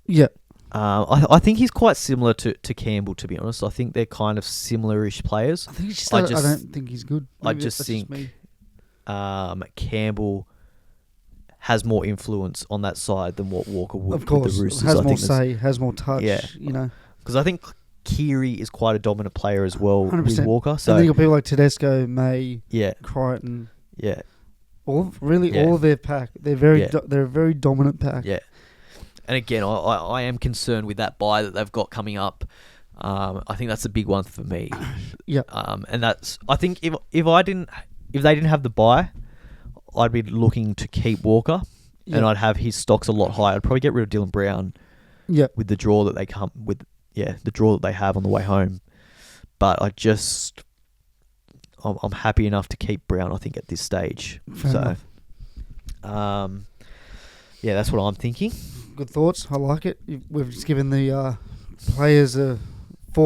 S2: Yeah.
S1: I think he's quite similar to Campbell, to be honest. I think they're kind of similar-ish players.
S2: I think it's just I don't think he's good.
S1: Maybe I just think Campbell has more influence on that side than what Walker would.
S2: Of course,
S1: with the Roosters.
S2: has more say, has more touch.
S1: Yeah. Because I think Cleary is quite a dominant player as well
S2: 100%.
S1: with Walker. So
S2: and then you got people like Tedesco, May,
S1: yeah,
S2: Crichton.
S1: Yeah.
S2: All of their pack. They're they're a very dominant pack.
S1: Yeah. And again, I am concerned with that bye that they've got coming up. I think that's a big one for me.
S2: Yeah.
S1: And that's, I think if they didn't have the bye, I'd be looking to keep Walker, and I'd have his stocks a lot higher. I'd probably get rid of Dylan Brown.
S2: Yeah.
S1: With the draw that they come with, the draw that they have on the way home. But I'm happy enough to keep Brown, I think, at this stage.
S2: Fair enough.
S1: That's what I'm thinking.
S2: Good thoughts. I like it. We've just given the players 4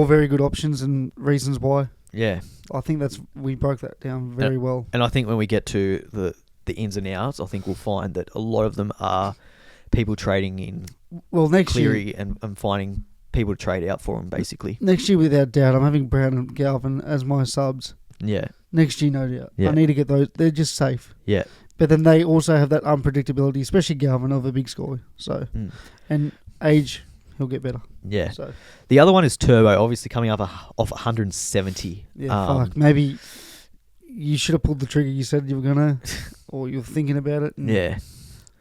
S2: very good options and reasons why.
S1: Yeah.
S2: I think we broke that down very well.
S1: And I think when we get to the ins and outs, I think we'll find that a lot of them are people trading in
S2: next
S1: Cleary
S2: year,
S1: and finding people to trade out for them, basically.
S2: Next year, without doubt, I'm having Brown and Galvin as my subs.
S1: Yeah.
S2: Next year, no doubt.
S1: Yeah.
S2: I need to get those. They're just safe.
S1: Yeah.
S2: But then they also have that unpredictability, especially Galvin, of a big score. So, and age, he'll get better.
S1: Yeah.
S2: So
S1: The other one is Turbo, obviously coming up off 170.
S2: fuck. Maybe you should have pulled the trigger. You said you were gonna, or you were thinking about it. And
S1: Yeah.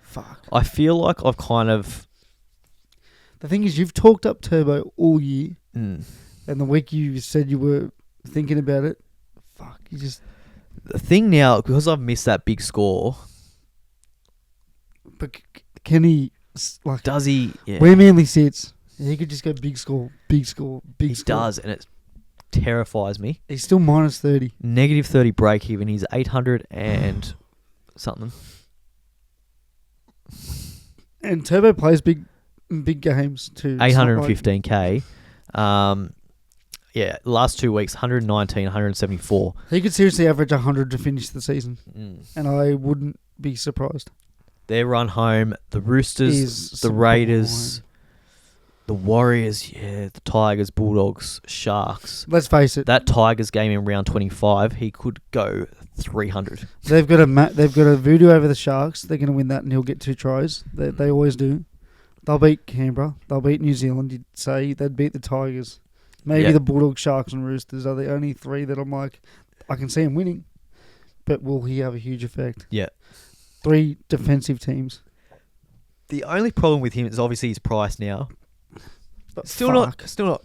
S2: Fuck.
S1: I feel like I've kind of...
S2: The thing is, you've talked up Turbo all year,
S1: Mm,
S2: and the week you said you were thinking about it, fuck, you just...
S1: the thing now, because I've missed that big score,
S2: But can he, like...
S1: does he... Yeah.
S2: Where Manly sits, he could just go big score, big score, big
S1: He
S2: score.
S1: does, and it terrifies me.
S2: He's still minus 30.
S1: Negative 30 break even. He's 800 and something.
S2: And Turbo plays big games too. It's not like-
S1: 815k. Yeah, last 2 weeks, 119, 174.
S2: He could seriously average 100 to finish the season,
S1: Mm.
S2: and I wouldn't be surprised.
S1: Their run home, the Roosters,
S2: Is
S1: the
S2: sublime.
S1: Raiders, the Warriors, yeah, the Tigers, Bulldogs, Sharks.
S2: Let's face it,
S1: That Tigers game in round 25, he could go 300.
S2: they've got a voodoo over the Sharks. They're going to win that, and he'll get 2 tries. They always do. They'll beat Canberra. They'll beat New Zealand. You'd say they'd beat the Tigers. Maybe
S1: Yeah.
S2: the Bulldogs, Sharks, and Roosters are the only 3 that I'm like, I can see him winning, but will he have a huge effect?
S1: Yeah.
S2: 3 defensive teams.
S1: The only problem with him is obviously his price now.
S2: But
S1: Still
S2: fuck.
S1: not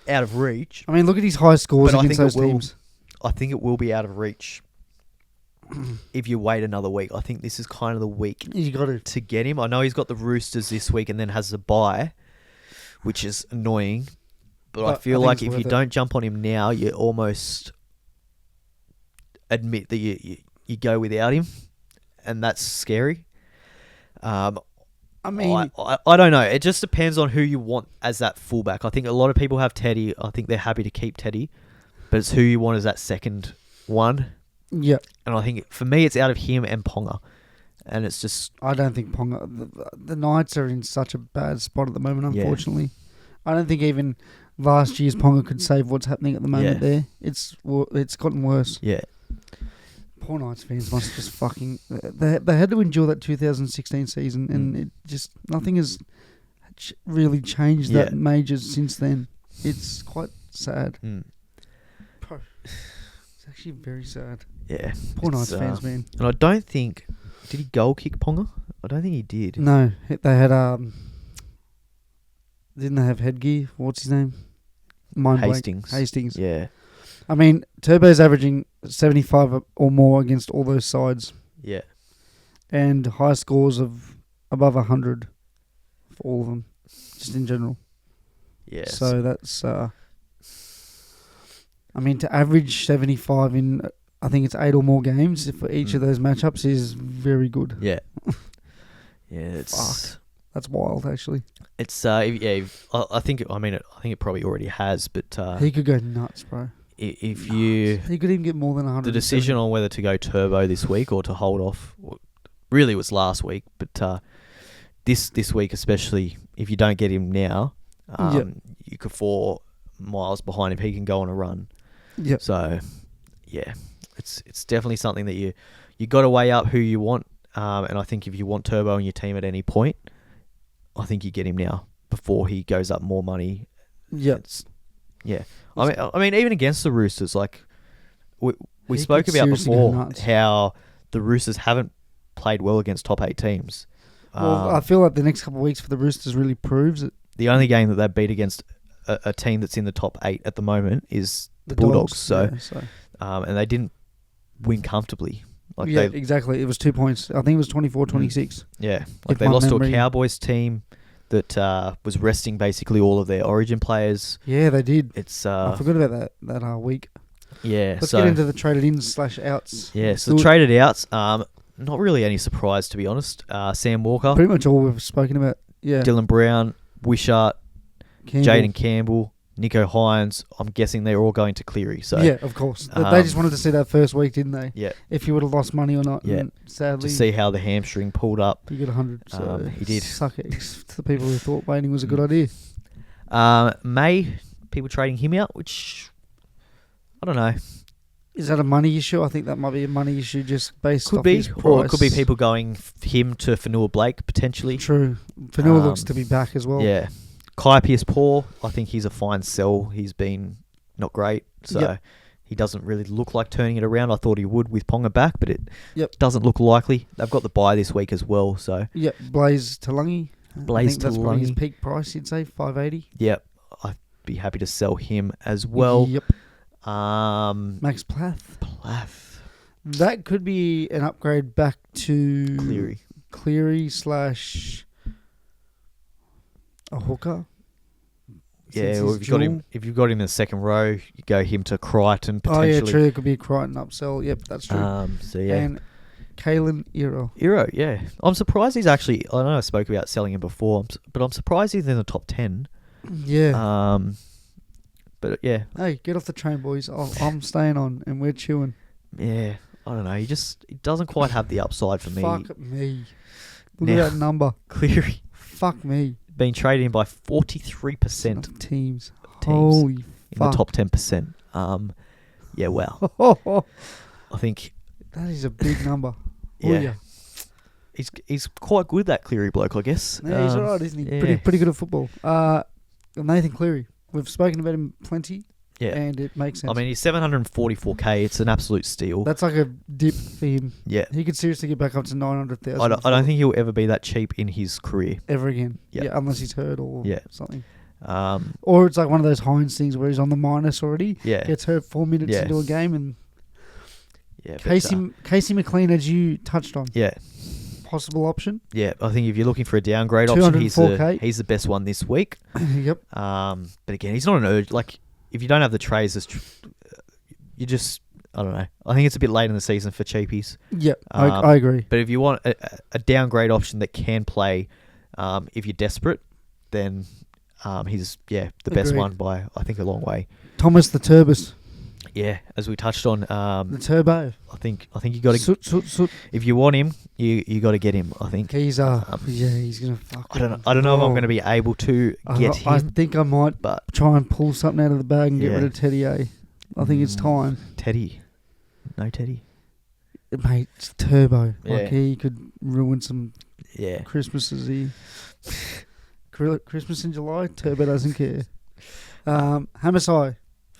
S1: out of reach.
S2: I mean, look at his high scores
S1: But I
S2: against
S1: think
S2: those
S1: it will-
S2: teams.
S1: I think it will be out of reach if you wait another week. I think this is kind of the week
S2: You got to.
S1: to get him. I know he's got the Roosters this week and then has the bye, which is annoying. But I
S2: But
S1: feel
S2: I think
S1: like
S2: it's
S1: if
S2: worth
S1: you
S2: it.
S1: don't jump on him now, you almost admit that you go without him, and that's scary.
S2: I mean,
S1: I don't know. It just depends on who you want as that fullback. I think a lot of people have Teddy. I think they're happy to keep Teddy, but it's who you want as that second one.
S2: yeah.
S1: And I think for me, it's out of him and Ponga, and it's just
S2: I don't think Ponga... The Knights are in such a bad spot at the moment,
S1: Yeah.
S2: unfortunately. I don't think even last year's Ponga could save what's happening at the moment
S1: Yeah.
S2: there. It's gotten worse.
S1: yeah.
S2: Poor Knights fans must just fucking... They had to endure that 2016 season, and it just... Nothing has really changed that
S1: Yeah.
S2: major since then. It's quite sad.
S1: Mm.
S2: It's actually very sad.
S1: Yeah.
S2: Poor
S1: It's,
S2: Knights fans, man.
S1: And I don't think... Did he goal kick Ponga? I don't think he did.
S2: No, they had... Didn't they have headgear? What's his name? Mind blank. Hastings.
S1: Yeah.
S2: I mean, Turbo's averaging 75 or more against all those sides,
S1: Yeah.
S2: and high scores of above 100 for all of them, just in general.
S1: Yeah.
S2: So that's... I mean, to average 75 in, I think it's 8 or more games for each of those matchups is very good.
S1: Yeah. Yeah. It's...
S2: Fuck. That's wild, actually.
S1: It's I think it probably already has, but
S2: He could go nuts, bro.
S1: if you
S2: He could even get more than 100.
S1: the decision on whether to go turbo this week or to hold off, really it was last week, but this week especially, if you don't get him now, you could fall miles behind him. He can go on a run.
S2: Yeah.
S1: So yeah, it's definitely something that you got to weigh up who you want, and I think if you want Turbo in your team at any point, I think you get him now before he goes up more money.
S2: Yeah.
S1: I mean, even against the Roosters, like we
S2: He
S1: spoke
S2: could
S1: about
S2: seriously go
S1: before,
S2: nuts.
S1: how the Roosters haven't played well against top 8 teams.
S2: Well, I feel like the next couple of weeks for the Roosters really proves it.
S1: The only game that they beat against a team that's in the top 8 at the moment is the Bulldogs.
S2: Dogs,
S1: So,
S2: yeah,
S1: and they didn't win comfortably. Like
S2: yeah,
S1: they,
S2: exactly. It was 2 points. I think it was 24-26.
S1: yeah,
S2: If
S1: like they
S2: my
S1: lost to a
S2: memory-
S1: Cowboys team that was resting basically all of their Origin players.
S2: Yeah, they did.
S1: It's
S2: I forgot about that week.
S1: yeah.
S2: Let's
S1: so
S2: get into the traded ins / outs.
S1: yeah,
S2: Let's
S1: so
S2: do it.
S1: traded outs. Not really any surprise to be honest. Sam Walker,
S2: Pretty much all we've spoken about. Yeah.
S1: Dylan Brown, Wishart,
S2: Campbell.
S1: Jaden Campbell, Nico Hines. I'm guessing they're all going to Cleary. So
S2: Yeah, of course. They just wanted to see that first week, didn't they?
S1: yeah,
S2: If he would have lost money or not.
S1: Yeah.
S2: And sadly,
S1: to see how the hamstring pulled up.
S2: he got 100. So
S1: He did.
S2: Suck it to the people who thought waiting was a good idea.
S1: May, people trading him out, which I don't know.
S2: Is that a money issue? I think that might be a money issue just based
S1: Could
S2: off
S1: be,
S2: his price.
S1: or it could be people going him to Fanua Blake potentially.
S2: True. Fanua
S1: Um,
S2: looks to be back as well.
S1: Yeah, Kai Pearce-Paul, I think he's a fine sell. He's been not great, so he doesn't really look like turning it around. I thought he would with Ponga back, but it doesn't look likely. They've got the bye this week as well, so...
S2: Yep, Blaze Talangi. I think that's probably his
S1: Talangi.
S2: peak price, you'd say, $5.80.
S1: Yep, I'd be happy to sell him as well.
S2: Yep. Max Plath. That could be an upgrade back to... Cleary / a hooker.
S1: Yeah, well, if you've got him in the second row, you go him to Crichton potentially.
S2: Oh yeah, true. It could be a Crichton upsell. Yep, that's true.
S1: So yeah,
S2: and Kalen Iro,
S1: yeah. I'm surprised he's actually. I know I spoke about selling him before, but I'm surprised he's in the top 10.
S2: Yeah.
S1: But yeah.
S2: Hey, get off the train, boys. I'm staying on, and we're chewing.
S1: Yeah, I don't know. He doesn't quite have the upside for me.
S2: Fuck me. Look at that number.
S1: Cleary.
S2: Fuck me.
S1: Been traded in by 43%
S2: of teams. Holy
S1: in
S2: fuck.
S1: the top 10%. Yeah, wow. I think
S2: that is a big number.
S1: Yeah. He's quite good, that Cleary bloke, I guess.
S2: Yeah, he's alright, isn't he?
S1: Yeah.
S2: Pretty good at football. Nathan Cleary. We've spoken about him plenty.
S1: Yeah.
S2: And it makes sense.
S1: I mean, he's 744k. It's an absolute steal.
S2: That's like a dip for him.
S1: Yeah.
S2: He could seriously get back up to 900,000.
S1: I don't think he'll ever be that cheap in his career.
S2: Ever again.
S1: Yeah.
S2: Yeah, unless he's hurt or something.
S1: Or
S2: it's like one of those Hines things where he's on the minus already.
S1: Yeah.
S2: Gets hurt 4 minutes into a game and...
S1: Yeah.
S2: Casey McLean, as you touched on.
S1: Yeah.
S2: Possible option.
S1: Yeah, I think if you're looking for a downgrade option, he's the best one this week.
S2: Yep.
S1: But again, he's not an urge. Like, if you don't have the trays, you just... I don't know. I think it's a bit late in the season for cheapies.
S2: Yep, I agree.
S1: But if you want a downgrade option that can play, if you're desperate, then he's the best one by, I think, a long way.
S2: Thomas the Turbis.
S1: Yeah, as we touched on,
S2: the Turbo.
S1: I think you got to. If you want him, you got to get him. I think
S2: he's he's gonna fuck.
S1: I don't know if I'm going to be able to get him.
S2: I think I might try and pull something out of the bag and get rid of Teddy A. I think it's time.
S1: Teddy, no Teddy,
S2: mate. It's Turbo.
S1: Yeah.
S2: Like he could ruin some.
S1: Yeah.
S2: Christmases Christmas in July. Turbo doesn't care. Hamasai.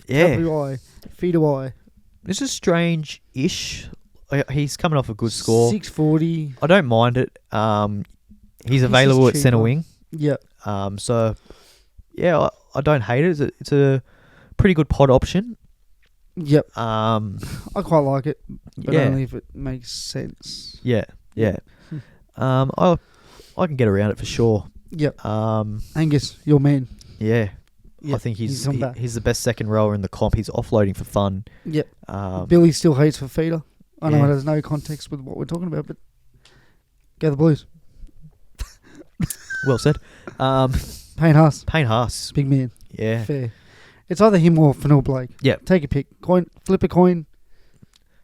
S1: Yeah.
S2: WI. Feeder.
S1: This is strange-ish. He's coming off a good score.
S2: 640.
S1: I don't mind it. He's available at centre wing.
S2: Yep.
S1: So, yeah, I don't hate it. It's a pretty good pod option.
S2: Yep. I quite like it, but only if it makes sense.
S1: Yeah. I can get around it for sure.
S2: Yep. Angus, your man.
S1: Yeah. Yep. I think he's the best second rower in the comp. He's offloading for fun.
S2: Yep. Billy still hates for feeder. I know there's no context with what we're talking about, but go the Blues.
S1: Well said.
S2: Payne
S1: Haas.
S2: Big man.
S1: Yeah.
S2: Fair. It's either him or Fanil Blake.
S1: Yeah.
S2: Take a pick. Flip a coin.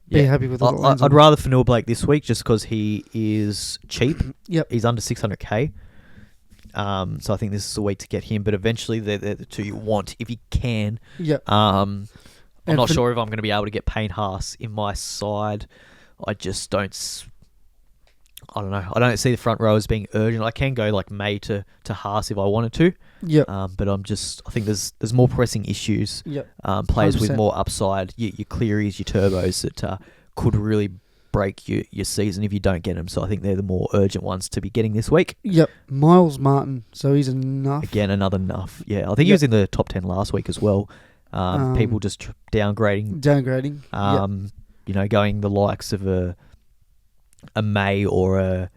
S2: Be happy with it.
S1: I'd rather Fanil Blake this week just because he is cheap.
S2: Yep.
S1: He's under 600k. So I think this is the way to get him. But eventually, they're the two you want if you can.
S2: Yep.
S1: I'm not sure if I'm going to be able to get Payne Haas in my side. I just don't... I don't know. I don't see the front row as being urgent. I can go like May to Haas if I wanted to.
S2: Yeah.
S1: But I think there's more pressing issues.
S2: Yep.
S1: Players
S2: 100%.
S1: with more upside, your Clearys, your Turbos that could really break your season if you don't get them. So I think they're the more urgent ones to be getting this week.
S2: Yep. Miles Martin. So he's enough.
S1: Again, another enough. Yeah. I think he was in the top 10 last week as well. People just downgrading. Going the likes of a May or a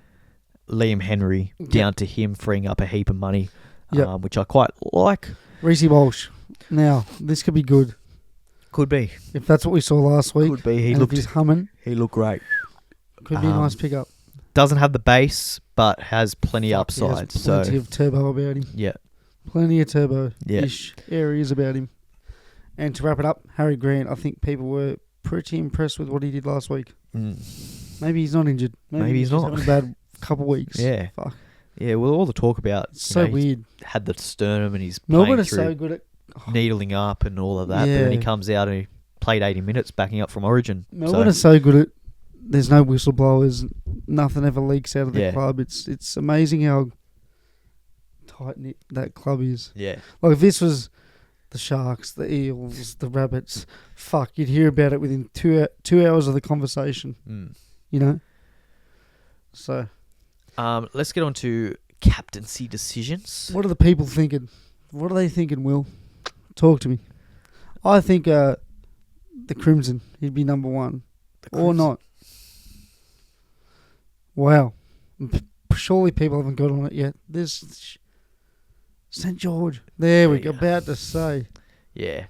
S1: Liam Henry down to him, freeing up a heap of money, which I quite like.
S2: Reece Walsh. Now, this could be good.
S1: Could be.
S2: If that's what we saw last week.
S1: Could be.
S2: If he's humming.
S1: He looked great.
S2: Could be a nice pickup.
S1: Doesn't have the base, but has plenty upside.
S2: He has plenty of turbo about him.
S1: Yeah.
S2: Plenty of turbo-ish areas about him. And to wrap it up, Harry Grant, I think people were pretty impressed with what he did last week. Maybe he's not injured. Maybe he's not. Having a bad couple of weeks.
S1: Yeah.
S2: Fuck.
S1: Yeah, well, all the talk about...
S2: So weird.
S1: Had the sternum and he's
S2: Melbourne is so good at...
S1: needling up and all of that.
S2: Yeah.
S1: But then he comes out and he played 80 minutes backing up from Origin.
S2: Melbourne is so good at... There's no whistleblowers. Nothing ever leaks out of the club. It's amazing how tight knit that club is.
S1: Yeah.
S2: Like if this was the Sharks, the Eels, the Rabbits, fuck, you'd hear about it within 2 hours of the conversation. You know. So,
S1: let's get on to captaincy decisions.
S2: what are the people thinking? What are they thinking, Will? Talk to me. I think the Crimson, he'd be number one. Or not. Wow. Surely people haven't got on it yet. There's St. George. There we go. About to say.
S1: Yeah.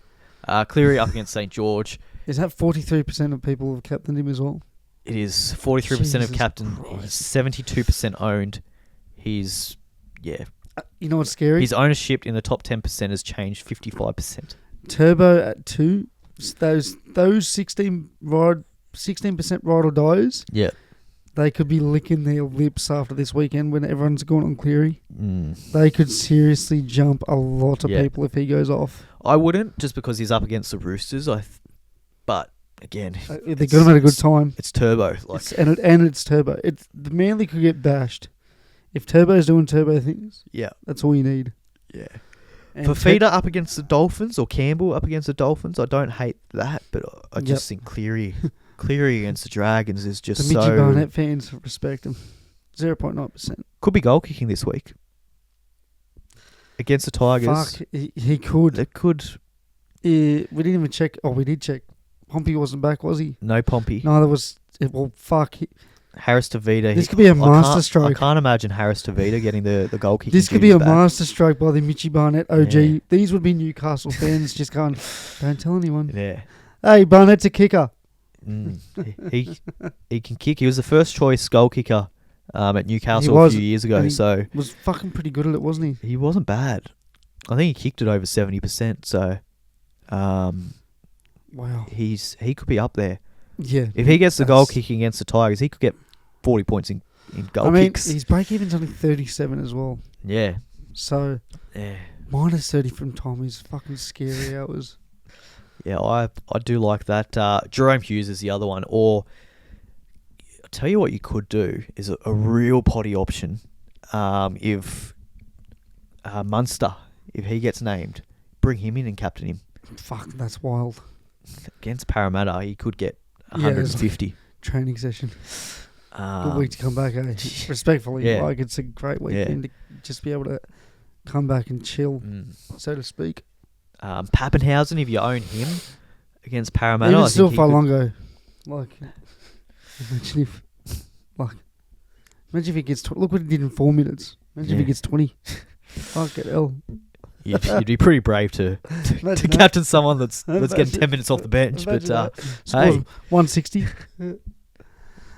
S1: Cleary up against St. George.
S2: Is that 43% of people have captained him as well?
S1: It is 43% of
S2: Jesus
S1: captain.
S2: Christ.
S1: He's 72% owned. He's, yeah.
S2: You know what's scary?
S1: His ownership in the top 10% has changed 55%.
S2: Turbo at 2. Those 16% ride or dies.
S1: Yeah.
S2: They could be licking their lips after this weekend when everyone's gone on Cleary.
S1: Mm.
S2: They could seriously jump a lot of
S1: Yeah.
S2: people if he goes off.
S1: I wouldn't, just because he's up against the Roosters. But again,
S2: They're going to have a good time.
S1: It's Turbo.
S2: It's Turbo. The Manly could get bashed. If Turbo's doing Turbo things,
S1: yeah,
S2: that's all you need.
S1: Yeah.
S2: And
S1: Fafita up against the Dolphins or Campbell up against the Dolphins, I don't hate that, but I just think Cleary against the Dragons is just
S2: the Mitchie
S1: so...
S2: Barnett fans respect him. 0.9%.
S1: Could be goal kicking this week. Against the Tigers.
S2: Fuck, he could.
S1: It could.
S2: We didn't even check. Oh, we did check. Pompey wasn't back, was he?
S1: No Pompey.
S2: Neither was... Well, fuck.
S1: Harris Tavita.
S2: This could be a masterstroke.
S1: I can't imagine Harris Tavita getting the goal kicking.
S2: This could be a
S1: back.
S2: masterstroke by the Mitchie Barnett OG.
S1: Yeah.
S2: These would be Newcastle fans just going, don't tell anyone.
S1: Yeah.
S2: Hey, Barnett's a kicker.
S1: He can kick. He was the first choice goal kicker at Newcastle a few years ago. So
S2: was fucking pretty good at it, wasn't he?
S1: He wasn't bad. I think he kicked it over 70%. So,
S2: wow,
S1: he could be up there.
S2: Yeah,
S1: if he gets the goal kicking against the Tigers, he could get 40 points in goal kicks.
S2: His break even's only 37 as well.
S1: Yeah.
S2: So
S1: yeah,
S2: minus 30 from Tom is fucking scary hours.
S1: Yeah, I do like that. Jerome Hughes is the other one. Or I'll tell you what you could do is a real potty option. If Munster, if he gets named, bring him in and captain him.
S2: Fuck, that's wild.
S1: Against Parramatta, he could get 150.
S2: Training session. Good week to come back, eh? Respectfully, it's a great weekend to just be able to come back and chill, so to speak.
S1: Pappenhausen, if you own him against Parramatta,
S2: even
S1: I
S2: still
S1: think
S2: Farlongo. Imagine if he gets. Look what he did in 4 minutes. Imagine if he gets 20. Fuck it, hell.
S1: You'd be pretty brave to captain someone that's getting 10 minutes off the bench. But hey,
S2: 160.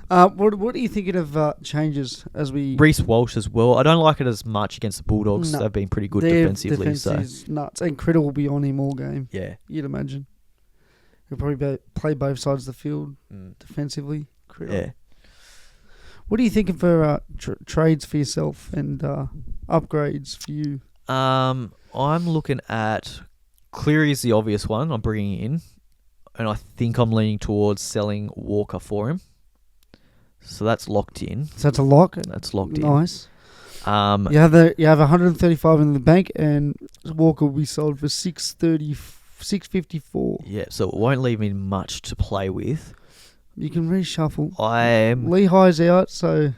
S2: What are you thinking of changes as we...
S1: Reece Walsh as well. I don't like it as much against the Bulldogs. No. They've been pretty good defensively.
S2: Defense is nuts. And Critter will be on him all game.
S1: Yeah.
S2: You'd imagine. He'll probably play both sides of the field defensively. Critter.
S1: Yeah.
S2: What are you thinking for trades for yourself and upgrades for you?
S1: I'm looking at... Cleary is the obvious one I'm bringing in. And I think I'm leaning towards selling Walker for him. So that's locked in.
S2: So that's a lock.
S1: That's locked in.
S2: Nice. You have 135 in the bank, and Walker will be sold for 654.
S1: Yeah, so it won't leave me much to play with.
S2: You can reshuffle.
S1: Lehigh's
S2: out, so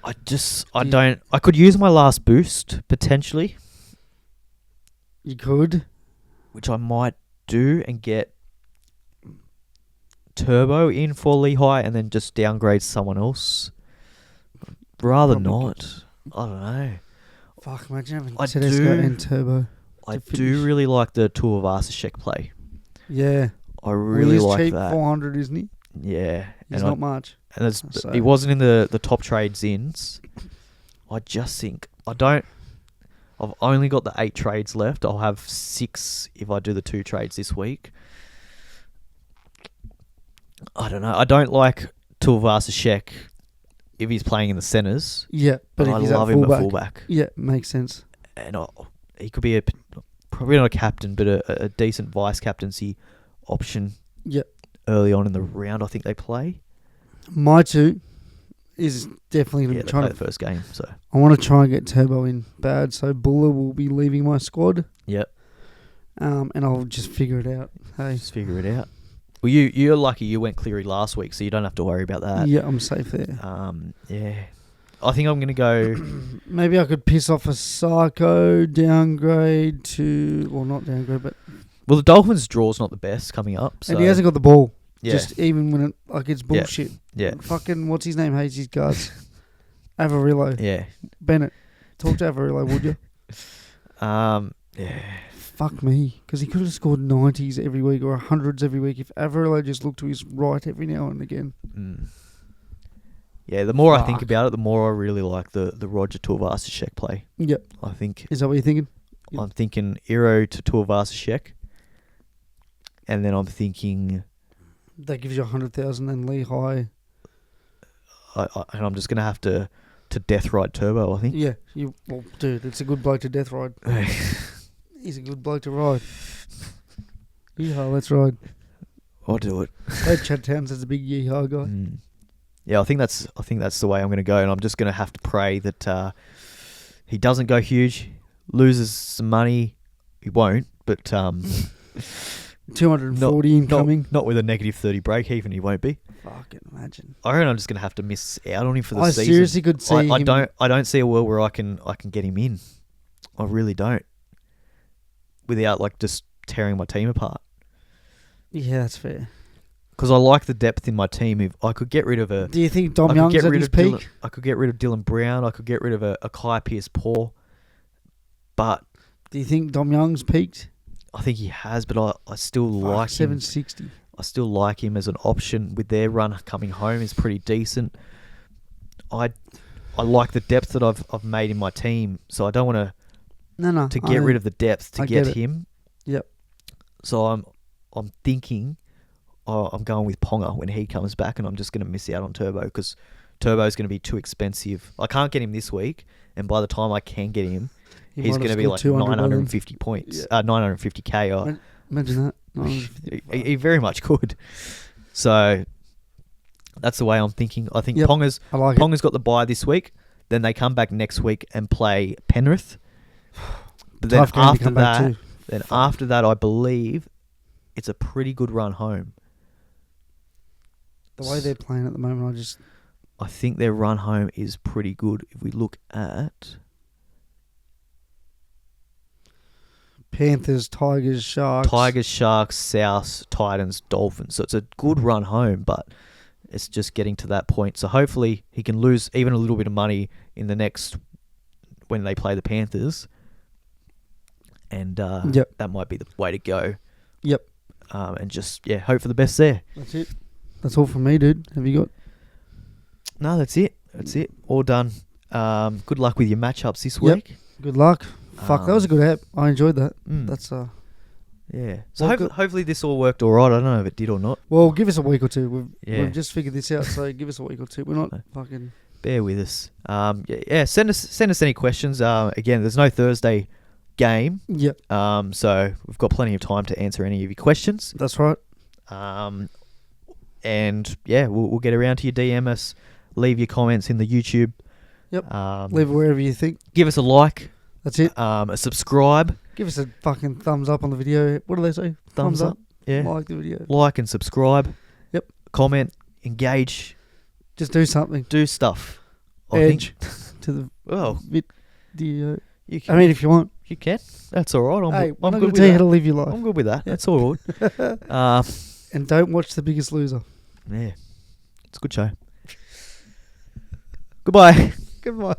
S1: I could use my last boost potentially.
S2: You could,
S1: which I might do and get Turbo in for Lehigh and then just downgrade someone else. Rather not. I don't know.
S2: Fuck, imagine having Tedesco and Turbo.
S1: I do really like the Tuivasa-Sheck play.
S2: Yeah.
S1: I really like
S2: cheap,
S1: that.
S2: 400, isn't he?
S1: Yeah.
S2: He's not much.
S1: And he wasn't in the top trades-ins. I just think... I've only got the 8 trades left. I'll have 6 if I do the 2 trades this week. I don't know. I don't like Tuivasa-Sheck if he's playing in the centres.
S2: Yeah, but
S1: I love him at fullback.
S2: Yeah, makes sense.
S1: And he could be probably not a captain, but a decent vice captaincy option.
S2: Yeah.
S1: Early on in the round, I think they play.
S2: My 2 He's definitely
S1: Yeah, they
S2: trying
S1: play
S2: to.
S1: the first game. So
S2: I want to try and get Turbo in bad, so Buller will be leaving my squad.
S1: yep,
S2: And I'll just figure it out. Hey,
S1: just figure it out. Well, you're lucky you went Cleary last week, so you don't have to worry about that.
S2: yeah, I'm safe there.
S1: Yeah, I think I'm gonna go.
S2: Maybe I could piss off a Psycho, downgrade to, well, not downgrade, but
S1: Well, the Dolphins' draw's not the best coming up. So
S2: and he hasn't got the ball.
S1: yeah,
S2: Just even when it's bullshit.
S1: yeah,
S2: Fucking what's his name hates his guards. Avarillo.
S1: yeah.
S2: Bennett, talk to Avarillo, would you?
S1: Yeah.
S2: Fuck me, because he could have scored 90s every week or 100s every week if Avarillo just looked to his right every now and again.
S1: Yeah, the more I think
S2: Fuck.
S1: about it, the more I really like the Roger Tuivasa-Sheck play.
S2: Yep.
S1: I think
S2: Is that what you're thinking? Yep.
S1: I'm thinking Eero to Tuivasa-Sheck, and then I'm thinking
S2: That gives you 100,000 and Lehigh.
S1: and I'm just gonna have to death ride Turbo. I think.
S2: Yeah, well, dude, it's a good bloke to death ride. He's a good bloke to ride. Yeehaw, let's ride.
S1: I'll do it.
S2: Hey, Chad Townsend's a big yeehaw guy.
S1: Yeah, I think that's the way I'm going to go, and I'm just going to have to pray that he doesn't go huge, loses some money. He won't, but
S2: 240 incoming.
S1: Not with a negative 30 break even. He won't be.
S2: Fucking imagine.
S1: I reckon I'm just going to have to miss out on him for the
S2: I
S1: season.
S2: seriously could see him.
S1: I don't see a world where I can get him in. I really don't. Without just tearing my team apart.
S2: Yeah, that's fair.
S1: Because I like the depth in my team. If I could get rid of
S2: Do you think Dom Young's at his peak?
S1: I could get rid of Dylan Brown. I could get rid of a Kai Pierce-Paul. But
S2: Do you think Dom Young's peaked?
S1: I think he has, but I still like him.
S2: 760.
S1: I still like him as an option with their run coming home is pretty decent. I like the depth that I've made in my team, so I don't want to get rid of the depth to get him.
S2: Yep.
S1: So I'm thinking I'm going with Ponga when he comes back, and I'm just going to miss out on Turbo because Turbo's going to be too expensive. I can't get him this week, and by the time I can get him, he's going to be like 950 points, 950k.
S2: Imagine that.
S1: He very much could. So that's the way I'm thinking. I think Ponga's got the bye this week. Then they come back next week and play Penrith. But then after that, I believe it's a pretty good run home.
S2: The way they're playing at the moment,
S1: I think their run home is pretty good. If we look at
S2: Panthers, Tigers, Sharks,
S1: South, Titans, Dolphins. So it's a good run home, but it's just getting to that point. So hopefully he can lose even a little bit of money in the next when they play the Panthers. And that might be the way to go.
S2: Yep.
S1: And just, hope for the best there.
S2: That's it. That's all from me, dude. Have you got?
S1: No, that's it. That's it. All done. Good luck with your matchups this week.
S2: Good luck. Fuck, that was a good app. I enjoyed that.
S1: That's yeah. So
S2: Well,
S1: hopefully this all worked all right. I don't know if it did or not.
S2: Well, give us a week or two. We've just figured this out, so give us a week or two. We're not fucking.
S1: Bear with us. Send us any questions. Again, there's no Thursday game.
S2: Yep.
S1: So we've got plenty of time to answer any of your questions.
S2: That's right.
S1: And we'll get around to you. DM us. Leave your comments in the YouTube.
S2: Yep. Leave it wherever you think.
S1: Give us a like.
S2: That's it.
S1: A subscribe.
S2: Give us a fucking thumbs up on the video. What do they say? Thumbs up.
S1: Yeah.
S2: Like the video.
S1: Like and subscribe.
S2: Yep.
S1: Comment. Engage.
S2: Just do something.
S1: Do stuff.
S2: Edge to the video.
S1: You can,
S2: I mean, if you want.
S1: You can. That's all right. I'm
S2: not
S1: good
S2: going
S1: with
S2: to tell you how
S1: that.
S2: to live your life.
S1: I'm good with that. That's all right.
S2: And don't watch The Biggest Loser.
S1: Yeah. It's a good show. Goodbye.
S2: Goodbye.